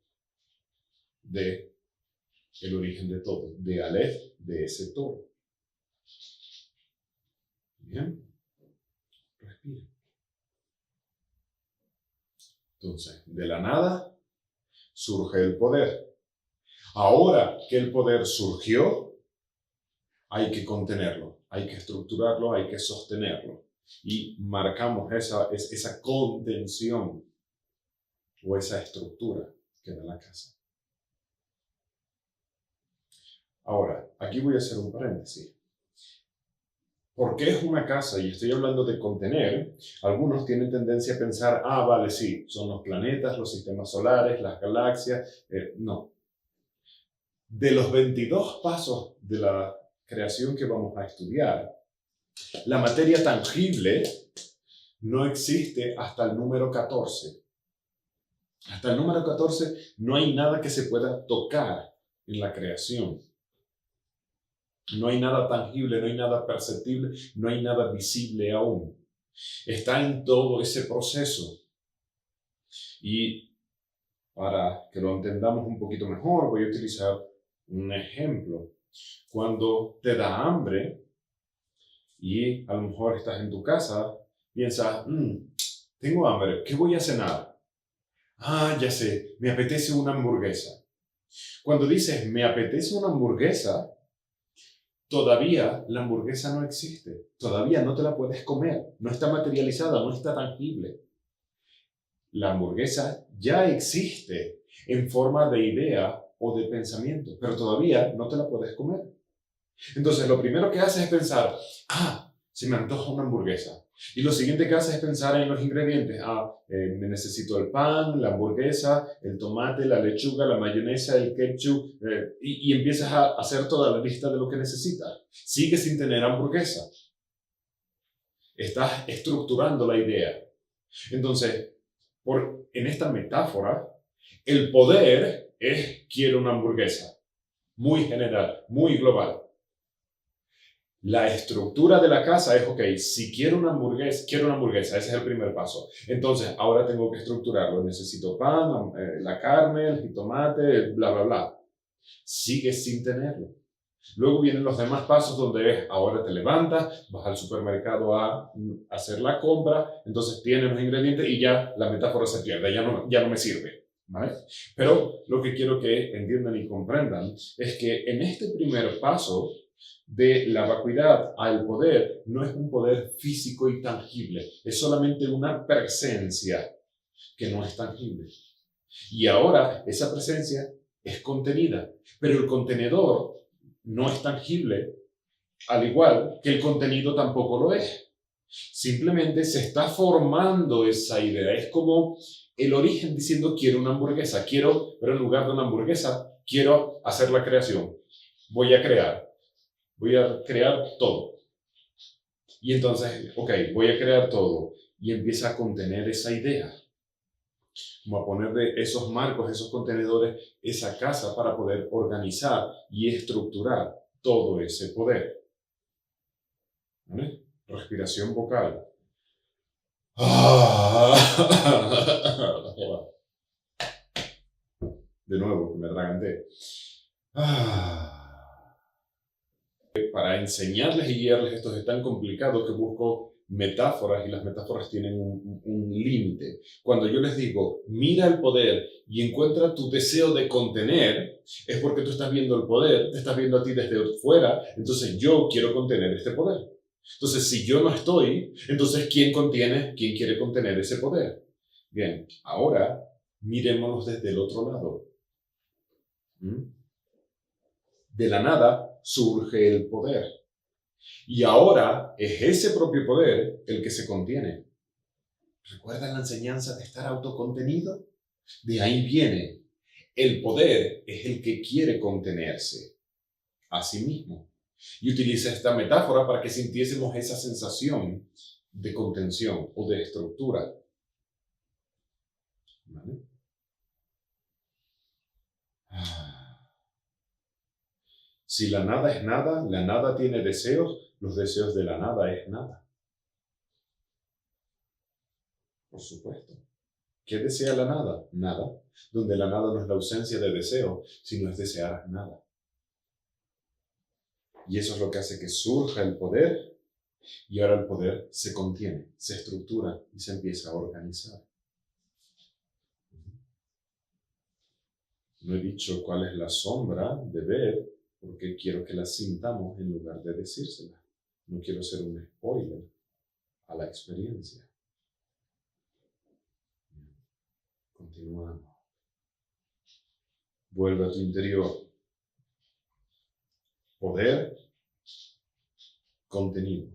de el origen de todo, de Aleph, de ese todo. Bien, respira. Entonces, de la nada surge el poder. Ahora que el poder surgió, hay que contenerlo, hay que estructurarlo, hay que sostenerlo. Y marcamos esa contención o esa estructura que da la casa. Ahora, aquí voy a hacer un paréntesis. ¿Por qué es una casa? Y estoy hablando de contener. Algunos tienen tendencia a pensar, vale, sí, son los planetas, los sistemas solares, las galaxias. No. De los 22 pasos de la creación que vamos a estudiar, la materia tangible no existe hasta el número 14. Hasta el número 14 no hay nada que se pueda tocar en la creación. No hay nada tangible, no hay nada perceptible, no hay nada visible aún. Está en todo ese proceso. Y para que lo entendamos un poquito mejor, voy a utilizar un ejemplo. Cuando te da hambre y a lo mejor estás en tu casa, piensas, tengo hambre, ¿qué voy a cenar? Ya sé, me apetece una hamburguesa. Cuando dices, me apetece una hamburguesa, todavía la hamburguesa no existe, todavía no te la puedes comer, no está materializada, no está tangible. La hamburguesa ya existe en forma de idea o de pensamiento, pero todavía no te la puedes comer. Entonces, lo primero que haces es pensar, se me antoja una hamburguesa. Y lo siguiente que haces es pensar en los ingredientes. Me necesito el pan, la hamburguesa, el tomate, la lechuga, la mayonesa, el ketchup, y empiezas a hacer toda la lista de lo que necesitas. Sigues sin tener hamburguesa. Estás estructurando la idea. Entonces, en esta metáfora, el poder es quiero una hamburguesa. Muy general, muy global. La estructura de la casa es, ok, si quiero una hamburguesa, ese es el primer paso. Entonces, ahora tengo que estructurarlo. Necesito pan, la carne, el jitomate, bla, bla, bla. Sigues sin tenerlo. Luego vienen los demás pasos donde ahora te levantas, vas al supermercado a hacer la compra, entonces tienes los ingredientes y ya la metáfora se pierde, ya no me sirve, ¿vale? Pero lo que quiero que entiendan y comprendan es que en este primer paso de la vacuidad al poder no es un poder físico y tangible, es solamente una presencia que no es tangible. Y ahora esa presencia es contenida, pero el contenedor no es tangible, al igual que el contenido tampoco lo es. Simplemente se está formando esa idea. Es como el origen diciendo quiero una hamburguesa, pero en lugar de una hamburguesa, quiero hacer la creación. Voy a crear todo. Y entonces, ok, voy a crear todo. Y empieza a contener esa idea. Como a ponerle esos marcos, esos contenedores, esa casa para poder organizar y estructurar todo ese poder. ¿Vale? Respiración vocal. De nuevo, que me atraganté. Para enseñarles y guiarles esto es tan complicado que busco metáforas y las metáforas tienen un límite. Cuando yo les digo, mira el poder y encuentra tu deseo de contener, es porque tú estás viendo el poder, te estás viendo a ti desde fuera, entonces yo quiero contener este poder. Entonces, si yo no estoy, entonces ¿quién quiere contener ese poder? Bien, ahora miremoslos desde el otro lado. De la nada surge el poder. Y ahora es ese propio poder el que se contiene. ¿Recuerdan la enseñanza de estar autocontenido? De ahí viene. El poder es el que quiere contenerse a sí mismo. Y utiliza esta metáfora para que sintiésemos esa sensación de contención o de estructura. ¿Vale? Si la nada es nada, la nada tiene deseos, los deseos de la nada es nada. Por supuesto. ¿Qué desea la nada? Nada. Donde la nada no es la ausencia de deseo, sino es desear nada. Y eso es lo que hace que surja el poder, y ahora el poder se contiene, se estructura y se empieza a organizar. No he dicho cuál es la sombra de ver, porque quiero que la sintamos en lugar de decírsela. No quiero ser un spoiler a la experiencia. Continuamos. Vuelve a tu interior. Poder, contenido.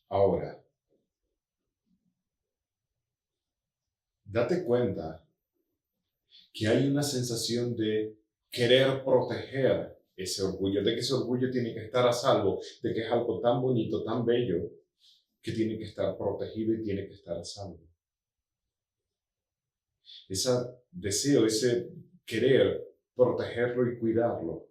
Ahora, date cuenta que hay una sensación de querer proteger ese orgullo, de que ese orgullo tiene que estar a salvo, de que es algo tan bonito, tan bello, que tiene que estar protegido y tiene que estar a salvo. Ese deseo, ese querer protegerlo y cuidarlo.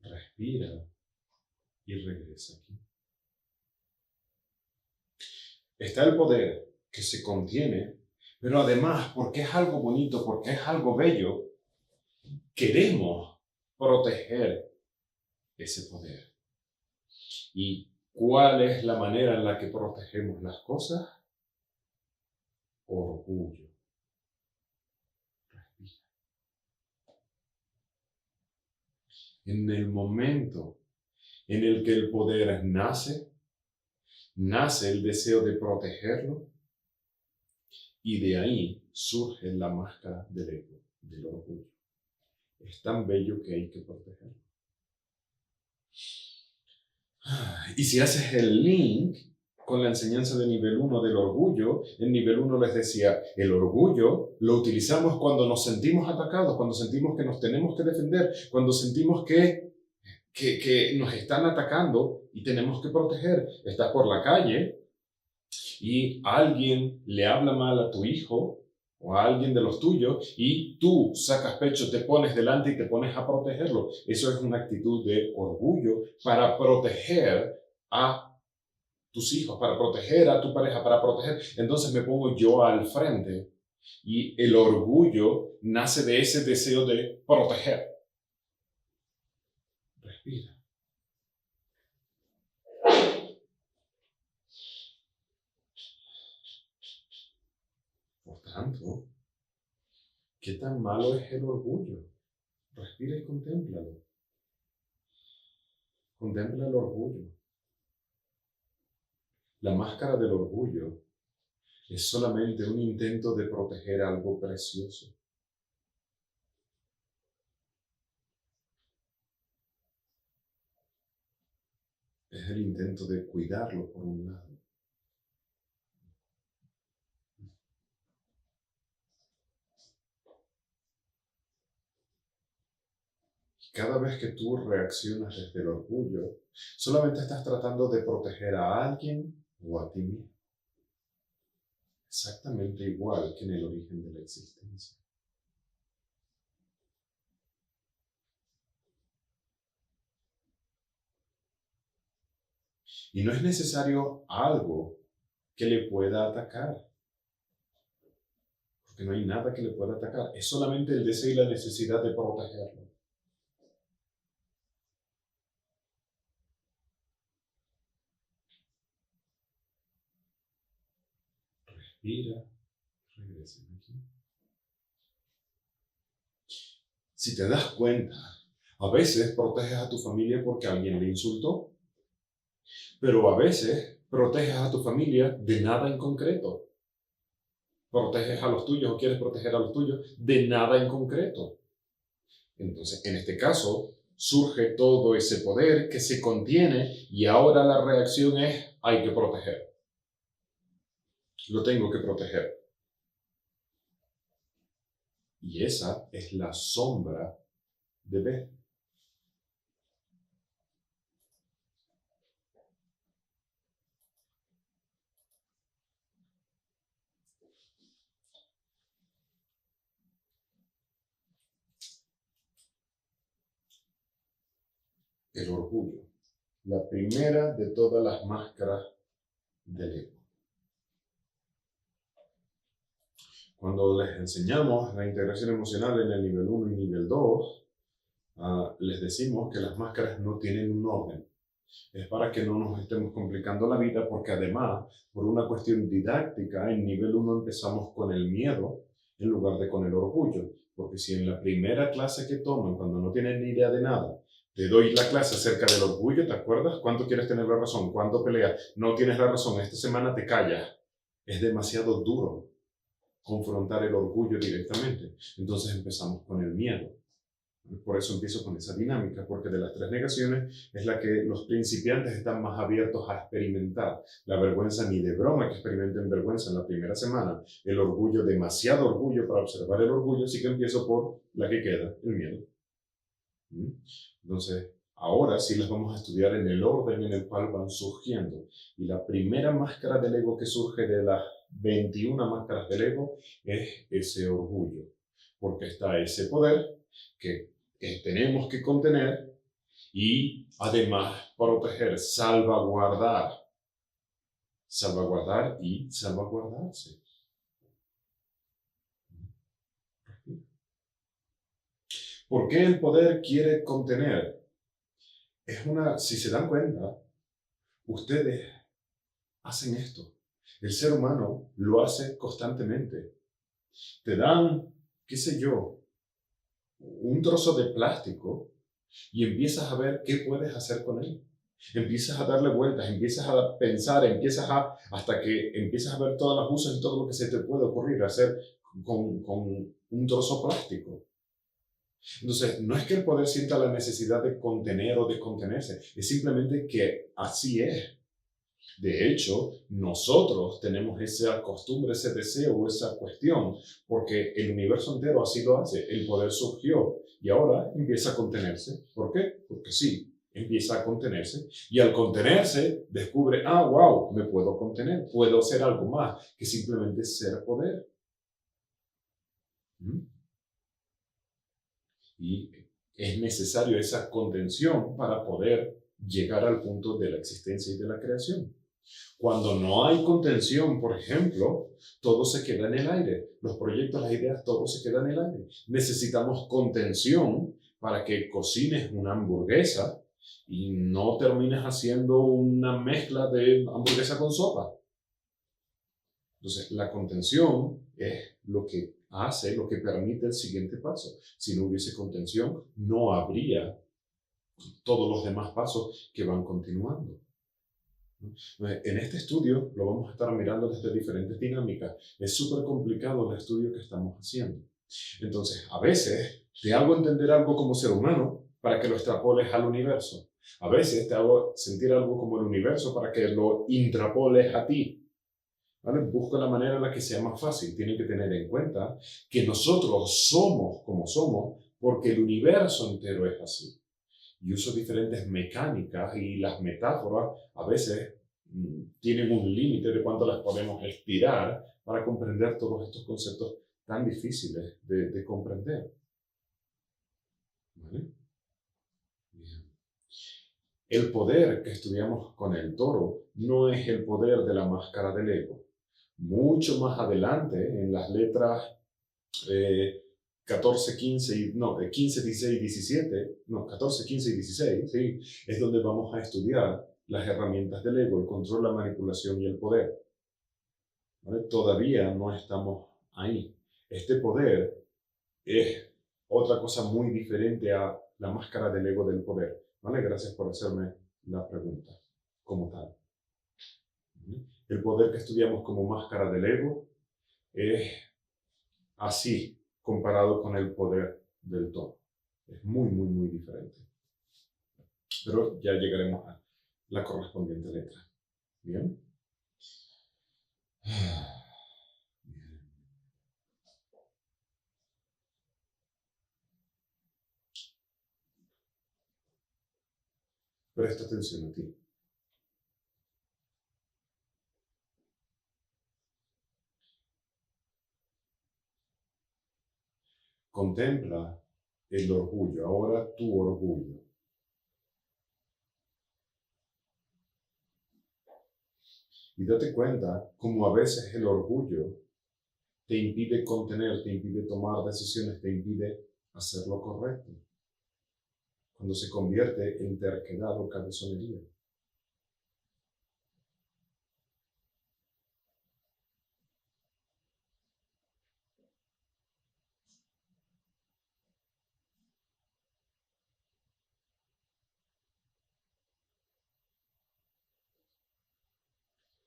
Respira y regresa aquí. Está el poder que se contiene, pero además, porque es algo bonito, porque es algo bello, queremos proteger ese poder. ¿Y cuál es la manera en la que protegemos las cosas? Orgullo. Respira. En el momento en el que el poder nace el deseo de protegerlo, y de ahí surge la máscara del ego, del orgullo. Es tan bello que hay que protegerlo. Y si haces el link con la enseñanza de nivel 1 del orgullo, en nivel 1 les decía, el orgullo lo utilizamos cuando nos sentimos atacados, cuando sentimos que nos tenemos que defender, cuando sentimos que nos están atacando y tenemos que proteger. Estás por la calle y alguien le habla mal a tu hijo o a alguien de los tuyos y tú sacas pecho, te pones delante y te pones a protegerlo. Eso es una actitud de orgullo para proteger a tus hijos, para proteger a tu pareja, para proteger. Entonces me pongo yo al frente y el orgullo nace de ese deseo de proteger. Respira. Por tanto, ¿qué tan malo es el orgullo? Respira y contémplalo. Contempla el orgullo. La máscara del orgullo es solamente un intento de proteger algo precioso. Es el intento de cuidarlo por un lado. Cada vez que tú reaccionas desde el orgullo, solamente estás tratando de proteger a alguien o a ti mismo. Exactamente igual que en el origen de la existencia. Y no es necesario algo que le pueda atacar, porque no hay nada que le pueda atacar. Es solamente el deseo y la necesidad de protegerlo. Respira, regresa aquí. Si te das cuenta, a veces proteges a tu familia porque alguien le insultó, pero a veces proteges a tu familia de nada en concreto. Proteges a los tuyos o quieres proteger a los tuyos de nada en concreto. Entonces, en este caso, surge todo ese poder que se contiene y ahora la reacción es, hay que proteger. Lo tengo que proteger. Y esa es la sombra de B. El orgullo. La primera de todas las máscaras del ego. Cuando les enseñamos la integración emocional en el nivel 1 y nivel 2, les decimos que las máscaras no tienen un orden. Es para que no nos estemos complicando la vida, porque además, por una cuestión didáctica, en nivel 1 empezamos con el miedo en lugar de con el orgullo. Porque si en la primera clase que toman, cuando no tienen ni idea de nada, te doy la clase acerca del orgullo, ¿te acuerdas? ¿Cuánto quieres tener la razón? ¿Cuánto peleas? No tienes la razón, esta semana te callas. Es demasiado duro confrontar el orgullo directamente. Entonces empezamos con el miedo. Por eso empiezo con esa dinámica, porque de las tres negaciones es la que los principiantes están más abiertos a experimentar. La vergüenza, ni de broma que experimenten vergüenza en la primera semana. El orgullo, demasiado orgullo para observar el orgullo, así que empiezo por la que queda, el miedo. Entonces, ahora sí las vamos a estudiar en el orden en el cual van surgiendo. Y la primera máscara del ego que surge de las 21 máscaras del ego es ese orgullo, porque está ese poder que tenemos que contener y además proteger, salvaguardar y salvaguardarse. ¿Por qué el poder quiere contener? Si se dan cuenta, ustedes hacen esto. El ser humano lo hace constantemente. Te dan, qué sé yo, un trozo de plástico y empiezas a ver qué puedes hacer con él. Empiezas a darle vueltas, empiezas a pensar, hasta que empiezas a ver todas las usos y todo lo que se te puede ocurrir hacer con un trozo plástico. Entonces, no es que el poder sienta la necesidad de contener o de contenerse, es simplemente que así es. De hecho, nosotros tenemos esa costumbre, ese deseo, esa cuestión, porque el universo entero así lo hace. El poder surgió y ahora empieza a contenerse. ¿Por qué? Porque sí, empieza a contenerse. Y al contenerse, descubre, wow, me puedo contener, puedo hacer algo más que simplemente ser poder. ¿Mm? Y es necesario esa contención para poder llegar al punto de la existencia y de la creación. Cuando no hay contención, por ejemplo, todo se queda en el aire. Los proyectos, las ideas, todo se queda en el aire. Necesitamos contención para que cocines una hamburguesa y no termines haciendo una mezcla de hamburguesa con sopa. Entonces, la contención es lo que hace, lo que permite el siguiente paso. Si no hubiese contención, no habría todos los demás pasos que van continuando. En este estudio lo vamos a estar mirando desde diferentes dinámicas. Es súper complicado el estudio que estamos haciendo. Entonces, a veces te hago entender algo como ser humano para que lo extrapoles al universo. A veces te hago sentir algo como el universo para que lo intrapoles a ti. ¿Vale? Busca la manera en la que sea más fácil. Tienen que tener en cuenta que nosotros somos como somos porque el universo entero es así. Y uso diferentes mecánicas y las metáforas a veces tienen un límite de cuánto las podemos estirar para comprender todos estos conceptos tan difíciles de comprender. ¿Vale? Bien. El poder que estudiamos con el toro no es el poder de la máscara del ego. Mucho más adelante, en las letras 14, 15, 15, 16, 17, 14, 15 y 16, ¿sí? Es donde vamos a estudiar las herramientas del ego, el control, la manipulación y el poder. ¿Vale? Todavía no estamos ahí. Este poder es otra cosa muy diferente a la máscara del ego del poder. ¿Vale? Gracias por hacerme la pregunta como tal. El poder que estudiamos como máscara del ego es así comparado con el poder del todo. Es muy, muy, muy diferente. Pero ya llegaremos a la correspondiente letra. ¿Bien? Presta atención a ti. Contempla el orgullo, ahora tu orgullo. Y date cuenta cómo a veces el orgullo te impide contener, te impide tomar decisiones, te impide hacer lo correcto. Cuando se convierte en terquedad o cabezonería.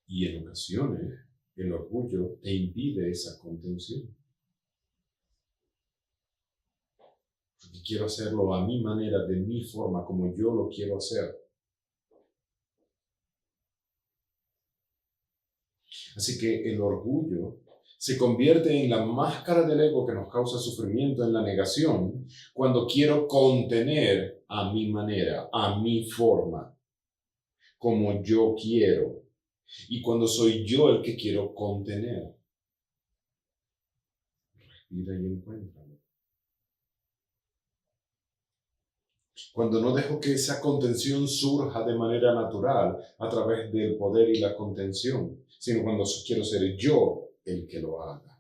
Y en ocasiones el orgullo te impide esa contención. Porque quiero hacerlo a mi manera, de mi forma, como yo lo quiero hacer. Así que el orgullo se convierte en la máscara del ego que nos causa sufrimiento en la negación cuando quiero contener a mi manera, a mi forma, como yo quiero. Y cuando soy yo el que quiero contener. Respira y encuéntralo. Cuando no dejo que esa contención surja de manera natural a través del poder y la contención, sino cuando quiero ser yo el que lo haga.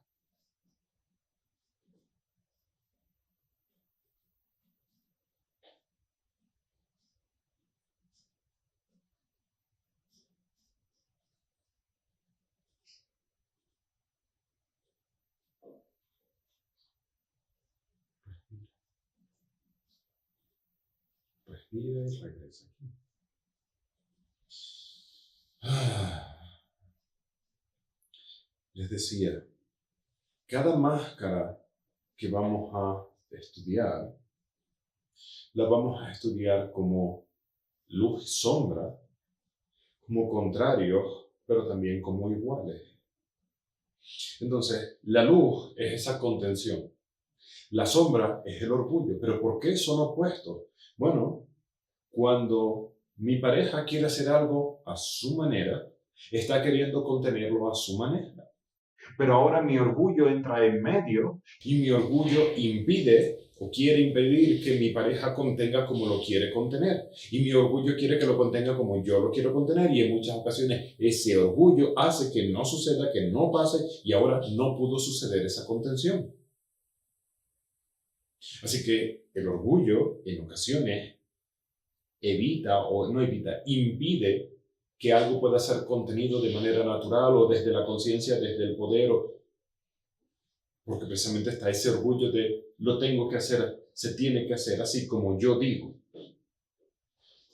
Respira y regresa aquí. Les decía, cada máscara que vamos a estudiar, la vamos a estudiar como luz y sombra, como contrarios, pero también como iguales. Entonces, la luz es esa contención. La sombra es el orgullo. ¿Pero por qué son opuestos? Bueno, cuando mi pareja quiere hacer algo a su manera, está queriendo contenerlo a su manera. Pero ahora mi orgullo entra en medio y mi orgullo impide o quiere impedir que mi pareja contenga como lo quiere contener. Y mi orgullo quiere que lo contenga como yo lo quiero contener y en muchas ocasiones ese orgullo hace que no suceda, que no pase y ahora no pudo suceder esa contención. Así que el orgullo en ocasiones impide que algo pueda ser contenido de manera natural o desde la conciencia, desde el poder, porque precisamente está ese orgullo de lo tengo que hacer, se tiene que hacer así como yo digo.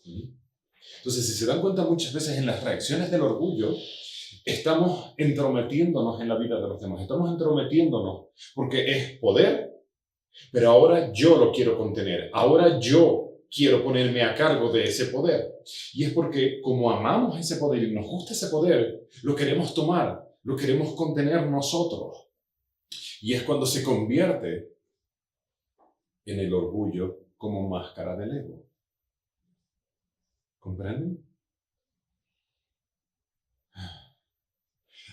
¿Sí? Entonces, si se dan cuenta muchas veces en las reacciones del orgullo, estamos entrometiéndonos en la vida de los demás, estamos entrometiéndonos porque es poder, pero ahora yo lo quiero contener, ahora yo quiero ponerme a cargo de ese poder. Y es porque como amamos ese poder y nos gusta ese poder, lo queremos tomar, lo queremos contener nosotros. Y es cuando se convierte en el orgullo como máscara del ego. ¿Comprenden?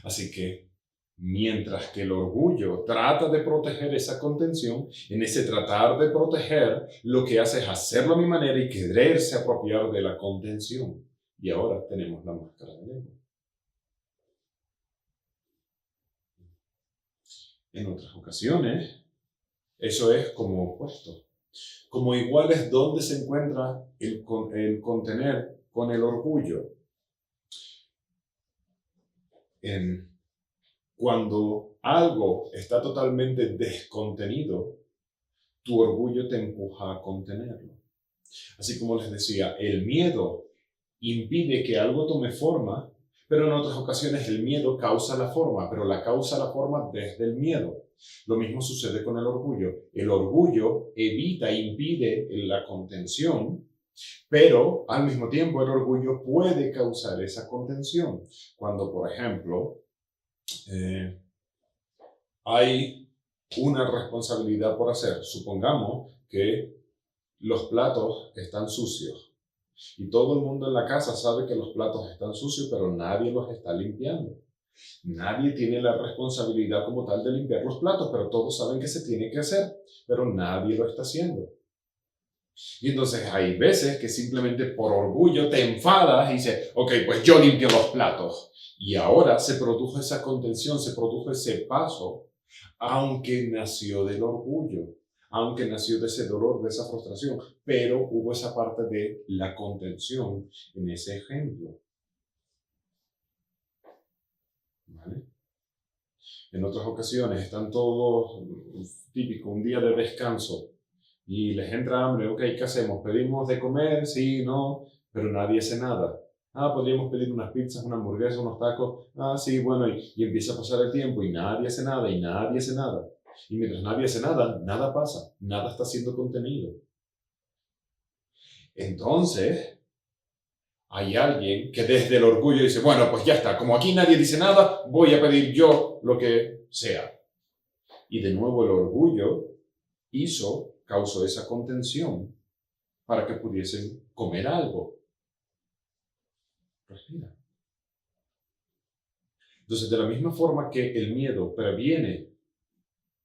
Así que, mientras que el orgullo trata de proteger esa contención, en ese tratar de proteger, lo que hace es hacerlo a mi manera y quererse apropiar de la contención. Y ahora tenemos la máscara del ego. En otras ocasiones, eso es como opuesto. Como igual es donde se encuentra el contener con el orgullo. Cuando algo está totalmente descontenido, tu orgullo te empuja a contenerlo. Así como les decía, el miedo impide que algo tome forma, pero en otras ocasiones el miedo causa la forma, pero la causa la forma desde el miedo. Lo mismo sucede con el orgullo. El orgullo evita, impide la contención, pero al mismo tiempo el orgullo puede causar esa contención. Cuando, por ejemplo, hay una responsabilidad por hacer. Supongamos que los platos están sucios y todo el mundo en la casa sabe que los platos están sucios, pero nadie los está limpiando. Nadie tiene la responsabilidad como tal de limpiar los platos, pero todos saben que se tiene que hacer, pero nadie lo está haciendo. Y entonces hay veces que simplemente por orgullo te enfadas y dices, ok, pues yo limpio los platos. Y ahora se produjo esa contención, se produjo ese paso, aunque nació del orgullo, aunque nació de ese dolor, de esa frustración, pero hubo esa parte de la contención en ese ejemplo. ¿Vale? En otras ocasiones están todos, típico, un día de descanso, y les entra hambre, ok, ¿qué hacemos? ¿Pedimos de comer? Sí, no, pero nadie hace nada. Ah, podríamos pedir unas pizzas, una hamburguesa, unos tacos. Ah, sí, bueno, y empieza a pasar el tiempo y nadie hace nada y nadie hace nada. Y mientras nadie hace nada, nada pasa, nada está siendo contenido. Entonces, hay alguien que desde el orgullo dice, bueno, pues ya está, como aquí nadie dice nada, voy a pedir yo lo que sea. Y de nuevo el orgullo causó esa contención para que pudiesen comer algo. Respira. Entonces, de la misma forma que el miedo previene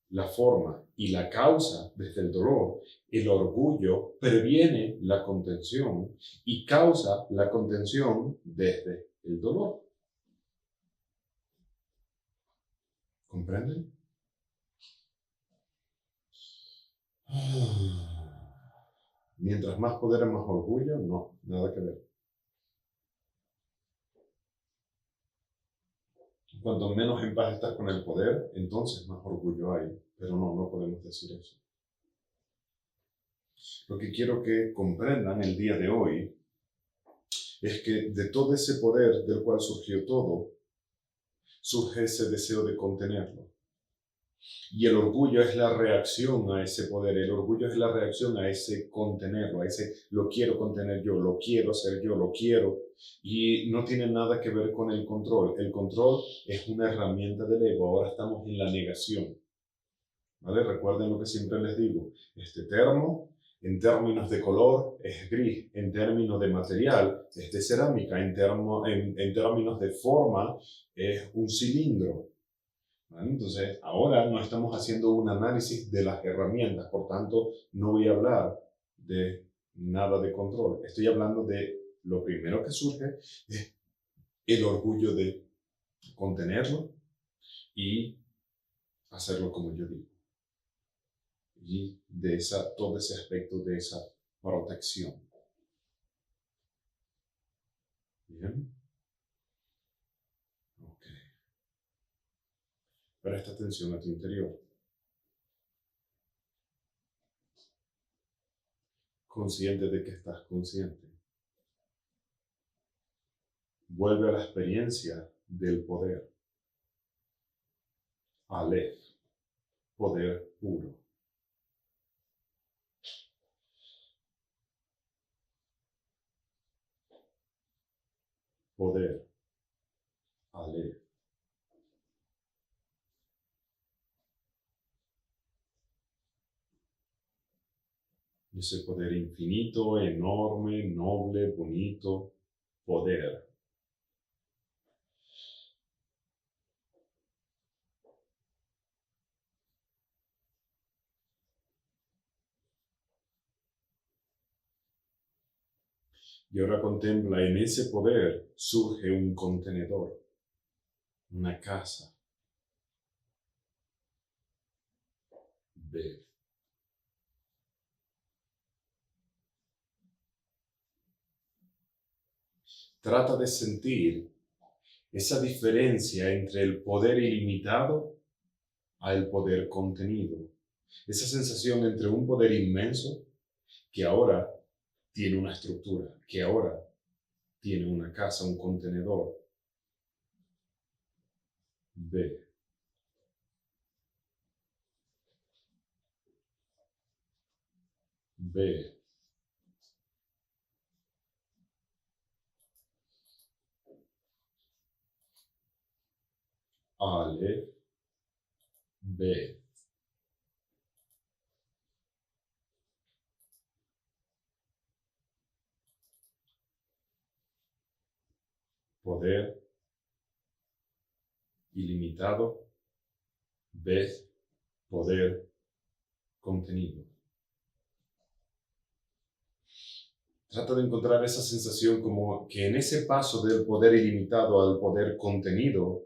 la forma y la causa desde el dolor, el orgullo previene la contención y causa la contención desde el dolor. ¿Comprenden? Mientras más poder, más orgullo, no, nada que ver. Cuanto menos en paz estás con el poder, entonces más orgullo hay. Pero no podemos decir eso. Lo que quiero que comprendan el día de hoy es que de todo ese poder del cual surgió todo, surge ese deseo de contenerlo. Y el orgullo es la reacción a ese poder, el orgullo es la reacción a ese contenerlo, a ese lo quiero contener yo, lo quiero hacer yo, lo quiero. Y no tiene nada que ver con el control. El control es una herramienta del ego. Ahora estamos en la negación. ¿Vale? Recuerden lo que siempre les digo. Este termo, en términos de color, es gris. En términos de material, es de cerámica. En términos de forma, es un cilindro. ¿vale? Entonces, ahora no estamos haciendo un análisis de las herramientas, por tanto, no voy a hablar de nada de control. Estoy hablando de lo primero que surge, es el orgullo de contenerlo y hacerlo como yo digo. Y de todo ese aspecto de esa protección. Bien. Ok. Presta atención a tu interior. Consciente de que estás consciente. Vuelve a la experiencia del poder. Aleph, poder puro. Poder, Aleph. Ese poder infinito, enorme, noble, bonito, poder. Y ahora contempla, en ese poder surge un contenedor, una casa. Ve. Trata de sentir esa diferencia entre el poder ilimitado al poder contenido. Esa sensación entre un poder inmenso que ahora tiene una estructura, que ahora tiene una casa, un contenedor. Ve. Ve. Ale. Ve. Poder ilimitado. Ve. Poder contenido. Trata de encontrar esa sensación como que en ese paso del poder ilimitado al poder contenido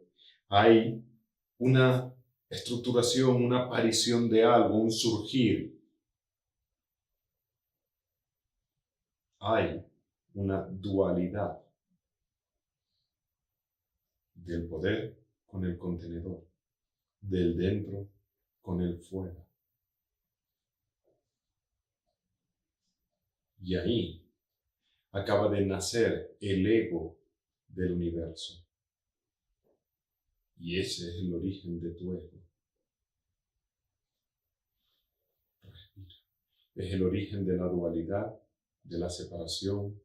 hay una estructuración, una aparición de algo, un surgir. Hay una dualidad del poder con el contenedor, del dentro con el fuera. Y ahí acaba de nacer el ego del universo. Y ese es el origen de tu ego. Respira. Es el origen de la dualidad, de la separación,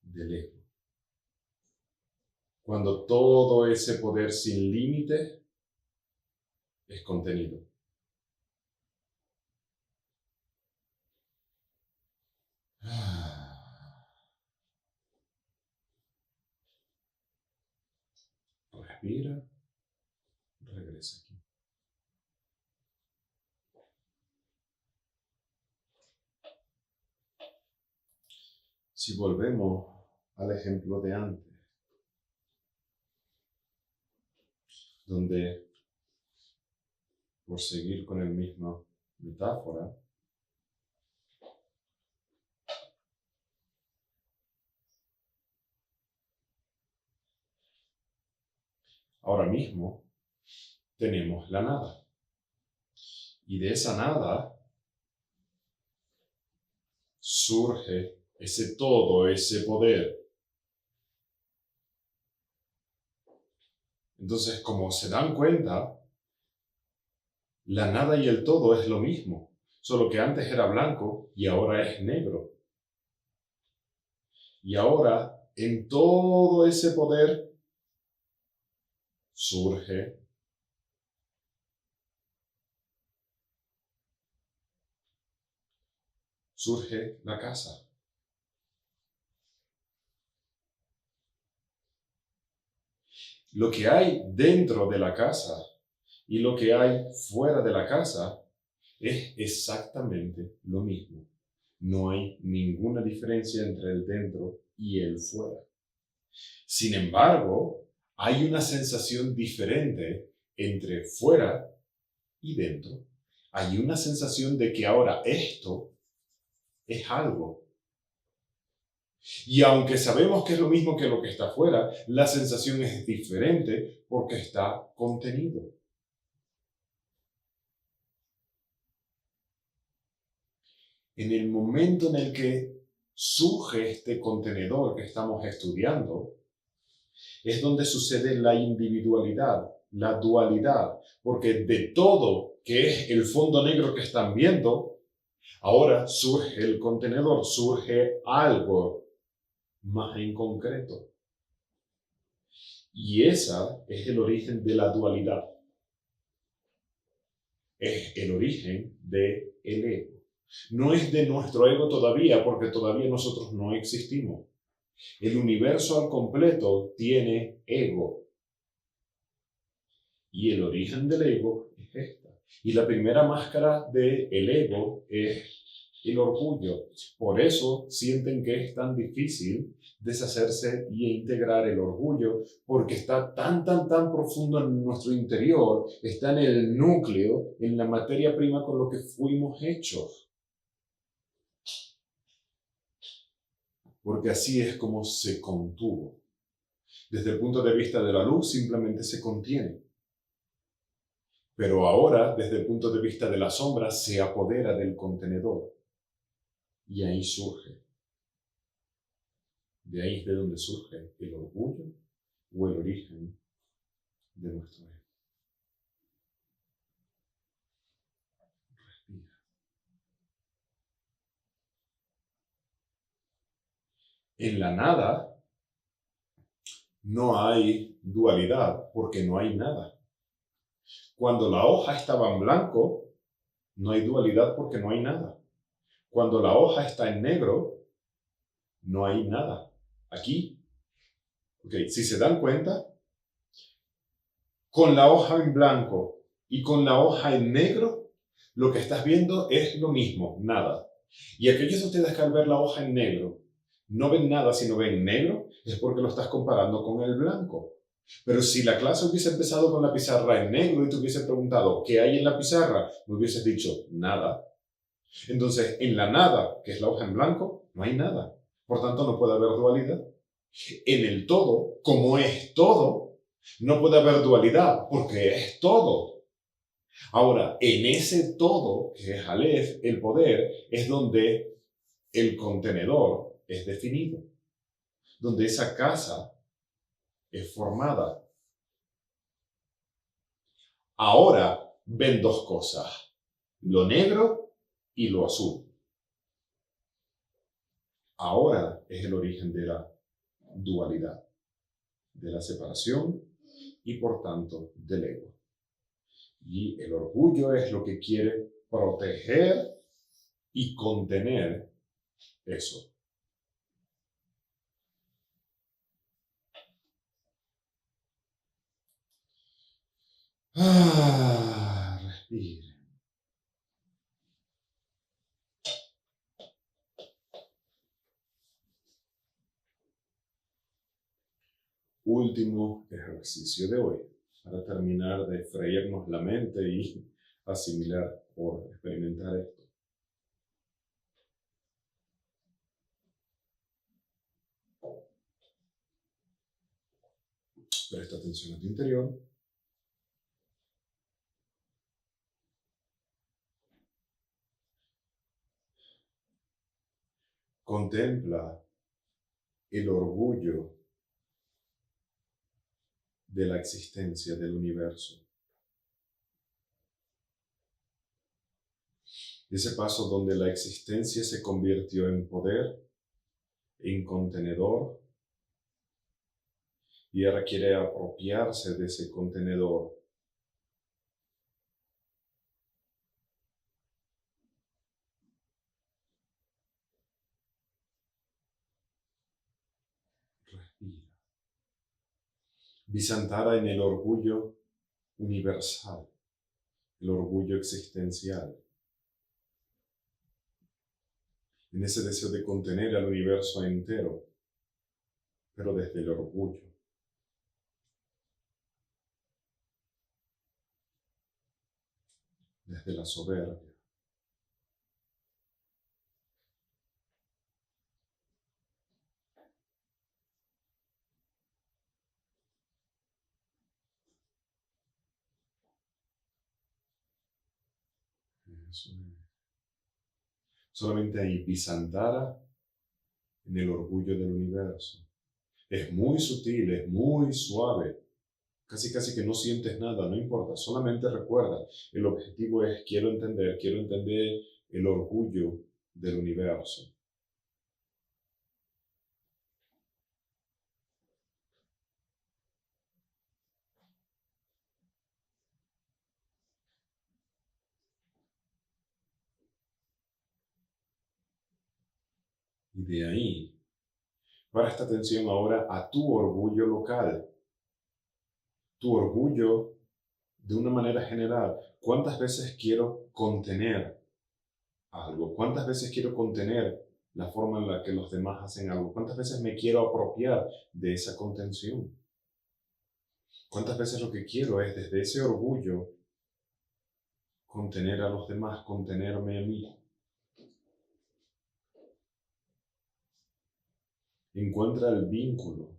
del ego. Cuando todo ese poder sin límite es contenido. Respira, regresa aquí. Si volvemos al ejemplo de antes, donde, por seguir con el mismo metáfora, ahora mismo tenemos la nada. Y de esa nada surge ese todo, ese poder. Entonces, como se dan cuenta, la nada y el todo es lo mismo, solo que antes era blanco y ahora es negro. Y ahora, en todo ese poder, surge la casa. Lo que hay dentro de la casa Y lo que hay fuera de la casa es exactamente lo mismo. No hay ninguna diferencia entre el dentro y el fuera. Sin embargo, hay una sensación diferente entre fuera y dentro. Hay una sensación de que ahora esto es algo. Y aunque sabemos que es lo mismo que lo que está afuera, la sensación es diferente porque está contenido. En el momento en el que surge este contenedor que estamos estudiando, es donde sucede la individualidad, la dualidad, porque de todo que es el fondo negro que están viendo, ahora surge el contenedor, surge algo más en concreto. Y esa es el origen de la dualidad. Es el origen del ego. No es de nuestro ego todavía, porque todavía nosotros no existimos. El universo al completo tiene ego. Y el origen del ego es esta. Y la primera máscara del ego es el orgullo. Por eso sienten que es tan difícil deshacerse y integrar el orgullo, porque está tan profundo en nuestro interior, está en el núcleo, en la materia prima con lo que fuimos hechos. Porque así es como se contuvo. Desde el punto de vista de la luz, simplemente se contiene. Pero ahora, desde el punto de vista de la sombra, se apodera del contenedor. Y ahí surge. De ahí es de donde surge el orgullo o el origen de nuestro ego. Respira. En la nada no hay dualidad porque no hay nada. Cuando la hoja estaba en blanco, no hay dualidad porque no hay nada. Cuando la hoja está en negro, no hay nada. Aquí, si se dan cuenta, con la hoja en blanco y con la hoja en negro, lo que estás viendo es lo mismo, nada. Y aquellos de ustedes que al ver la hoja en negro no ven nada, sino ven negro, es porque lo estás comparando con el blanco. Pero si la clase hubiese empezado con la pizarra en negro y te hubiese preguntado ¿qué hay en la pizarra?, me hubieses dicho nada. Entonces, en la nada, que es la hoja en blanco, no hay nada. Por tanto, no puede haber dualidad. En el todo, como es todo, no puede haber dualidad, porque es todo. Ahora, en ese todo, que es Aleph, el poder, es donde el contenedor es definido, donde esa casa es formada. Ahora ven dos cosas, lo negro y lo azul. Ahora es el origen de la dualidad, de la separación y por tanto del ego. Y el orgullo es lo que quiere proteger y contener eso. Respire. Último ejercicio de hoy, para terminar de freírnos la mente y asimilar o experimentar esto. Presta atención a tu interior. Contempla el orgullo de la existencia del universo. Ese paso donde la existencia se convirtió en poder, en contenedor, y ahora quiere apropiarse de ese contenedor. Respira. Visantara en el orgullo universal. el orgullo existencial, en ese deseo de contener al universo entero, pero desde el orgullo. Desde la soberbia. Eso es. Solamente hay Visantara en el orgullo del universo. Es muy sutil, es muy suave. Casi que no sientes nada, no importa. Solamente recuerda, el objetivo es quiero entender el orgullo del universo. Y de ahí, presta atención ahora a tu orgullo local. Tu orgullo de una manera general. ¿Cuántas veces quiero contener algo? ¿Cuántas veces quiero contener la forma en la que los demás hacen algo? ¿Cuántas veces me quiero apropiar de esa contención? ¿Cuántas veces lo que quiero es desde ese orgullo contener a los demás, contenerme a mí? Encuentra el vínculo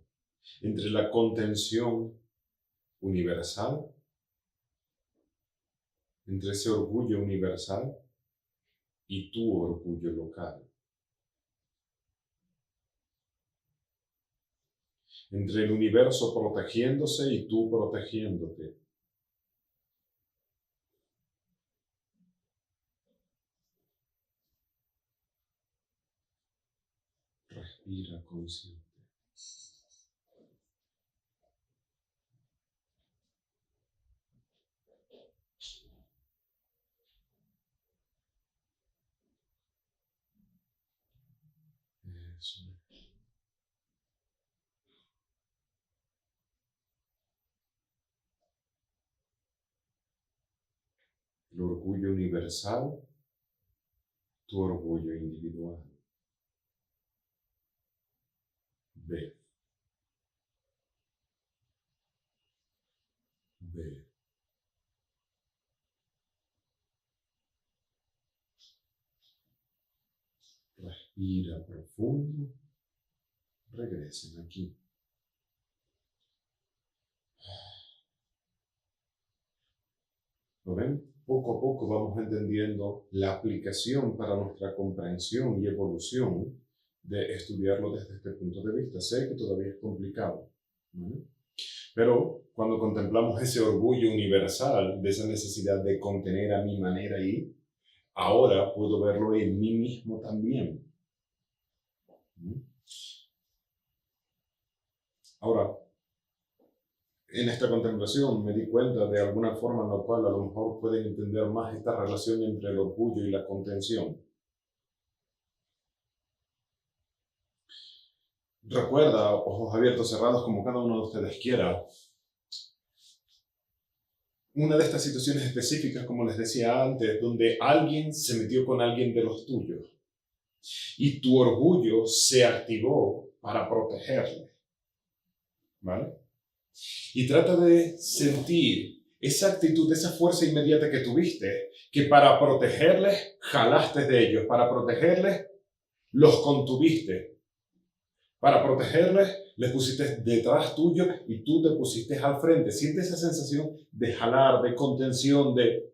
entre la contención universal, entre ese orgullo universal y tu orgullo local. Entre el universo protegiéndose y tú protegiéndote. Respira consciente. Eso. El orgullo universal, tu orgullo individual. Ve. Ve. Respira profundo. Regresen aquí. ¿Lo ven? Poco a poco vamos entendiendo la aplicación para nuestra comprensión y evolución de estudiarlo desde este punto de vista. Sé que todavía es complicado, ¿no? Pero cuando contemplamos ese orgullo universal, de esa necesidad de contener a mi manera y ahora puedo verlo en mí mismo también. Ahora, en esta contemplación me di cuenta de alguna forma en la cual a lo mejor pueden entender más esta relación entre el orgullo y la contención. Recuerda, ojos abiertos, cerrados, como cada uno de ustedes quiera, una de estas situaciones específicas, como les decía antes, donde alguien se metió con alguien de los tuyos y tu orgullo se activó para protegerle, ¿vale? Y trata de sentir esa actitud, esa fuerza inmediata que tuviste, que para protegerles jalaste de ellos, para protegerles los contuviste, para protegerles les pusiste detrás tuyo y tú te pusiste al frente. Siente esa sensación de jalar, de contención, de...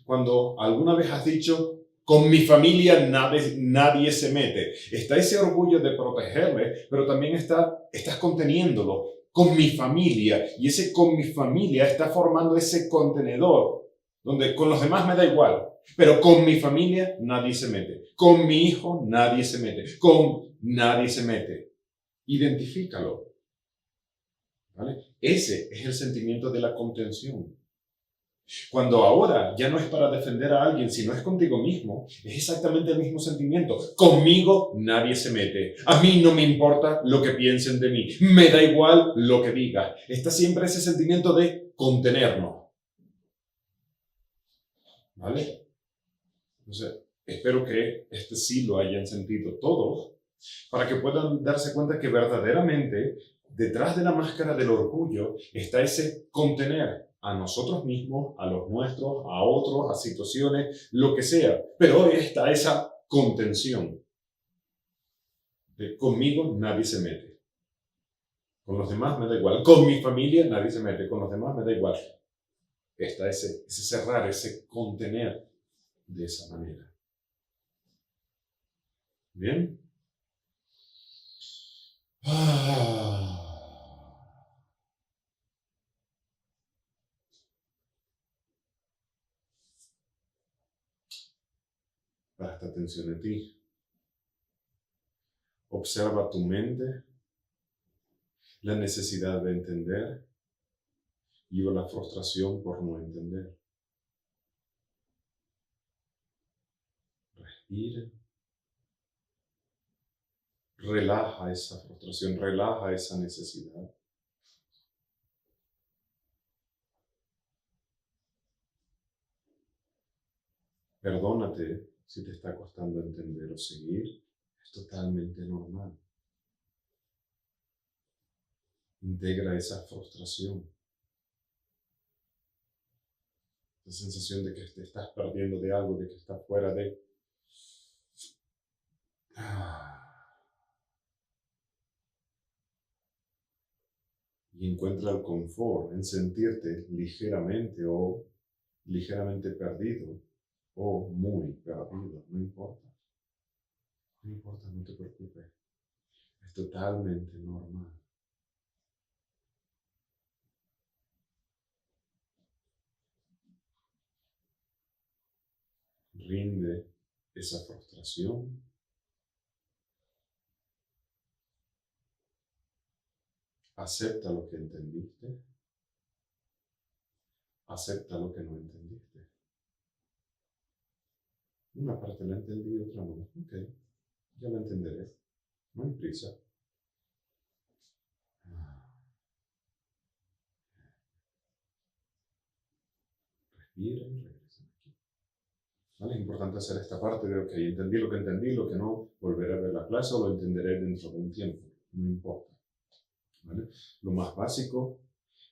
Cuando alguna vez has dicho, con mi familia nadie se mete. Está ese orgullo de protegerle, pero también estás conteniéndolo. Con mi familia. Y ese con mi familia está formando ese contenedor, donde con los demás me da igual. Pero con mi familia nadie se mete. Con mi hijo nadie se mete. Con nadie se mete. Identifícalo. ¿Vale? Ese es el sentimiento de la contención. Cuando ahora ya no es para defender a alguien, sino es contigo mismo, es exactamente el mismo sentimiento. Conmigo nadie se mete. A mí no me importa lo que piensen de mí. Me da igual lo que diga. Está siempre ese sentimiento de contenernos. ¿vale? Entonces, espero que este sí lo hayan sentido todos, para que puedan darse cuenta que verdaderamente detrás de la máscara del orgullo está ese contener a nosotros mismos, a los nuestros, a otros, a situaciones, lo que sea. Pero hoy está esa contención. De conmigo nadie se mete. Con los demás me da igual. Con mi familia nadie se mete. Con los demás me da igual. Está ese cerrar, ese contener de esa manera. ¿Bien? Presta atención en ti. Observa tu mente, la necesidad de entender y la frustración por no entender. Respira. Relaja esa frustración, relaja esa necesidad. Perdónate si te está costando entender o seguir. Es totalmente normal. Integra esa frustración. La sensación de que te estás perdiendo de algo, de que estás fuera de... Y encuentra el confort en sentirte ligeramente o ligeramente perdido o muy perdido, no importa. No importa, no te preocupes. Es totalmente normal. Rinde esa frustración. Acepta lo que entendiste. Acepta lo que no entendiste. Una parte la entendí, otra no. Ok, ya la entenderé. No hay prisa. Respira y regresa aquí. ¿Vale? Es importante hacer esta parte de, ok, entendí, lo que no, volveré a ver la clase o lo entenderé dentro de un tiempo. No importa. ¿Vale? Lo más básico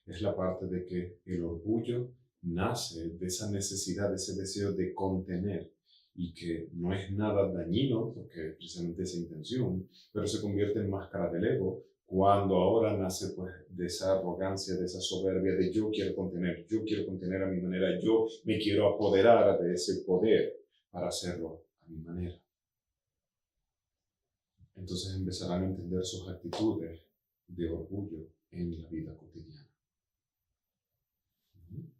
es la parte de que el orgullo nace de esa necesidad, de ese deseo de contener y que no es nada dañino, porque es precisamente esa intención, pero se convierte en máscara del ego cuando ahora nace pues de esa arrogancia, de esa soberbia de yo quiero contener a mi manera, yo me quiero apoderar de ese poder para hacerlo a mi manera. Entonces empezarán a entender sus actitudes de orgullo en la vida cotidiana. Bien.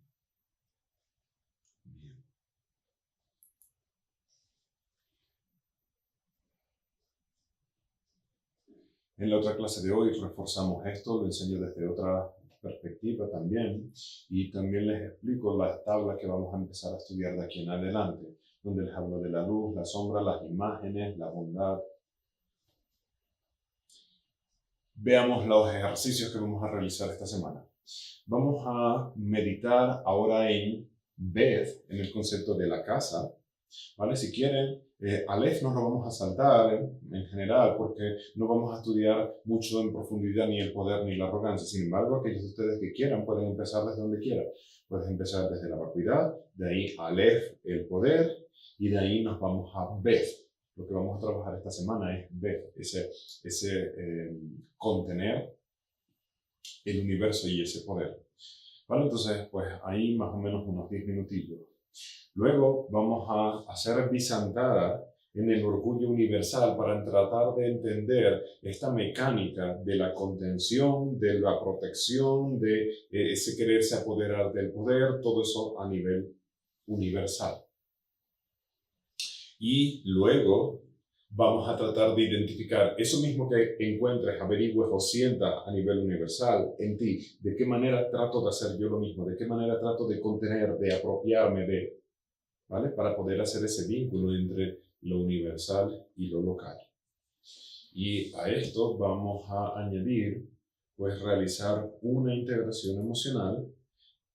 En la otra clase de hoy reforzamos esto, lo enseño desde otra perspectiva también, y también les explico las tablas que vamos a empezar a estudiar de aquí en adelante, donde les hablo de la luz, la sombra, las imágenes, la bondad. Veamos los ejercicios que vamos a realizar esta semana. Vamos a meditar ahora en Beth, en el concepto de la casa, ¿vale? Si quieren, Aleph no lo vamos a saltar en general porque no vamos a estudiar mucho en profundidad ni el poder ni la arrogancia. Sin embargo, aquellos de ustedes que quieran pueden empezar desde donde quieran. Puedes empezar desde la vacuidad, de ahí Aleph, el poder, y de ahí nos vamos a Beth. Lo que vamos a trabajar esta semana es Beth, ese contener el universo y ese poder. ¿Vale? Entonces, pues ahí más o menos unos 10 minutillos. Luego vamos a hacer bisantada en el orgullo universal para tratar de entender esta mecánica de la contención, de la protección, de ese quererse apoderar del poder, todo eso a nivel universal. Y luego vamos a tratar de identificar eso mismo que encuentres, averigües o sientas a nivel universal en ti. ¿De qué manera trato de hacer yo lo mismo? ¿De qué manera trato de contener, de apropiarme de, ¿vale? Para poder hacer ese vínculo entre lo universal y lo local. Y a esto vamos a añadir, pues, realizar una integración emocional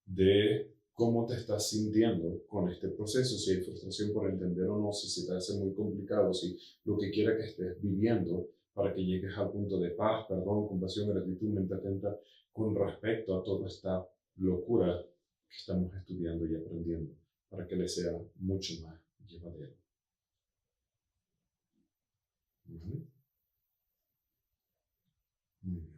de cómo te estás sintiendo con este proceso, si hay frustración por entender o no, si se te hace muy complicado, si lo que quiera que estés viviendo para que llegues al punto de paz, perdón, compasión, gratitud, mente atenta con respecto a toda esta locura que estamos estudiando y aprendiendo, para que le sea mucho más llevadero. ¿Vale? Muy bien.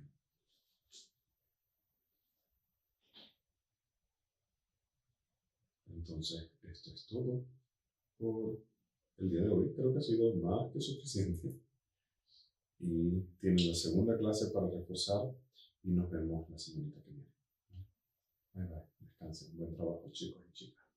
Entonces, esto es todo por el día de hoy. Creo que ha sido más que suficiente. Y tienen la segunda clase para reforzar y nos vemos la semana que viene. Bye bye. Descansen. Buen trabajo, chicos y chicas.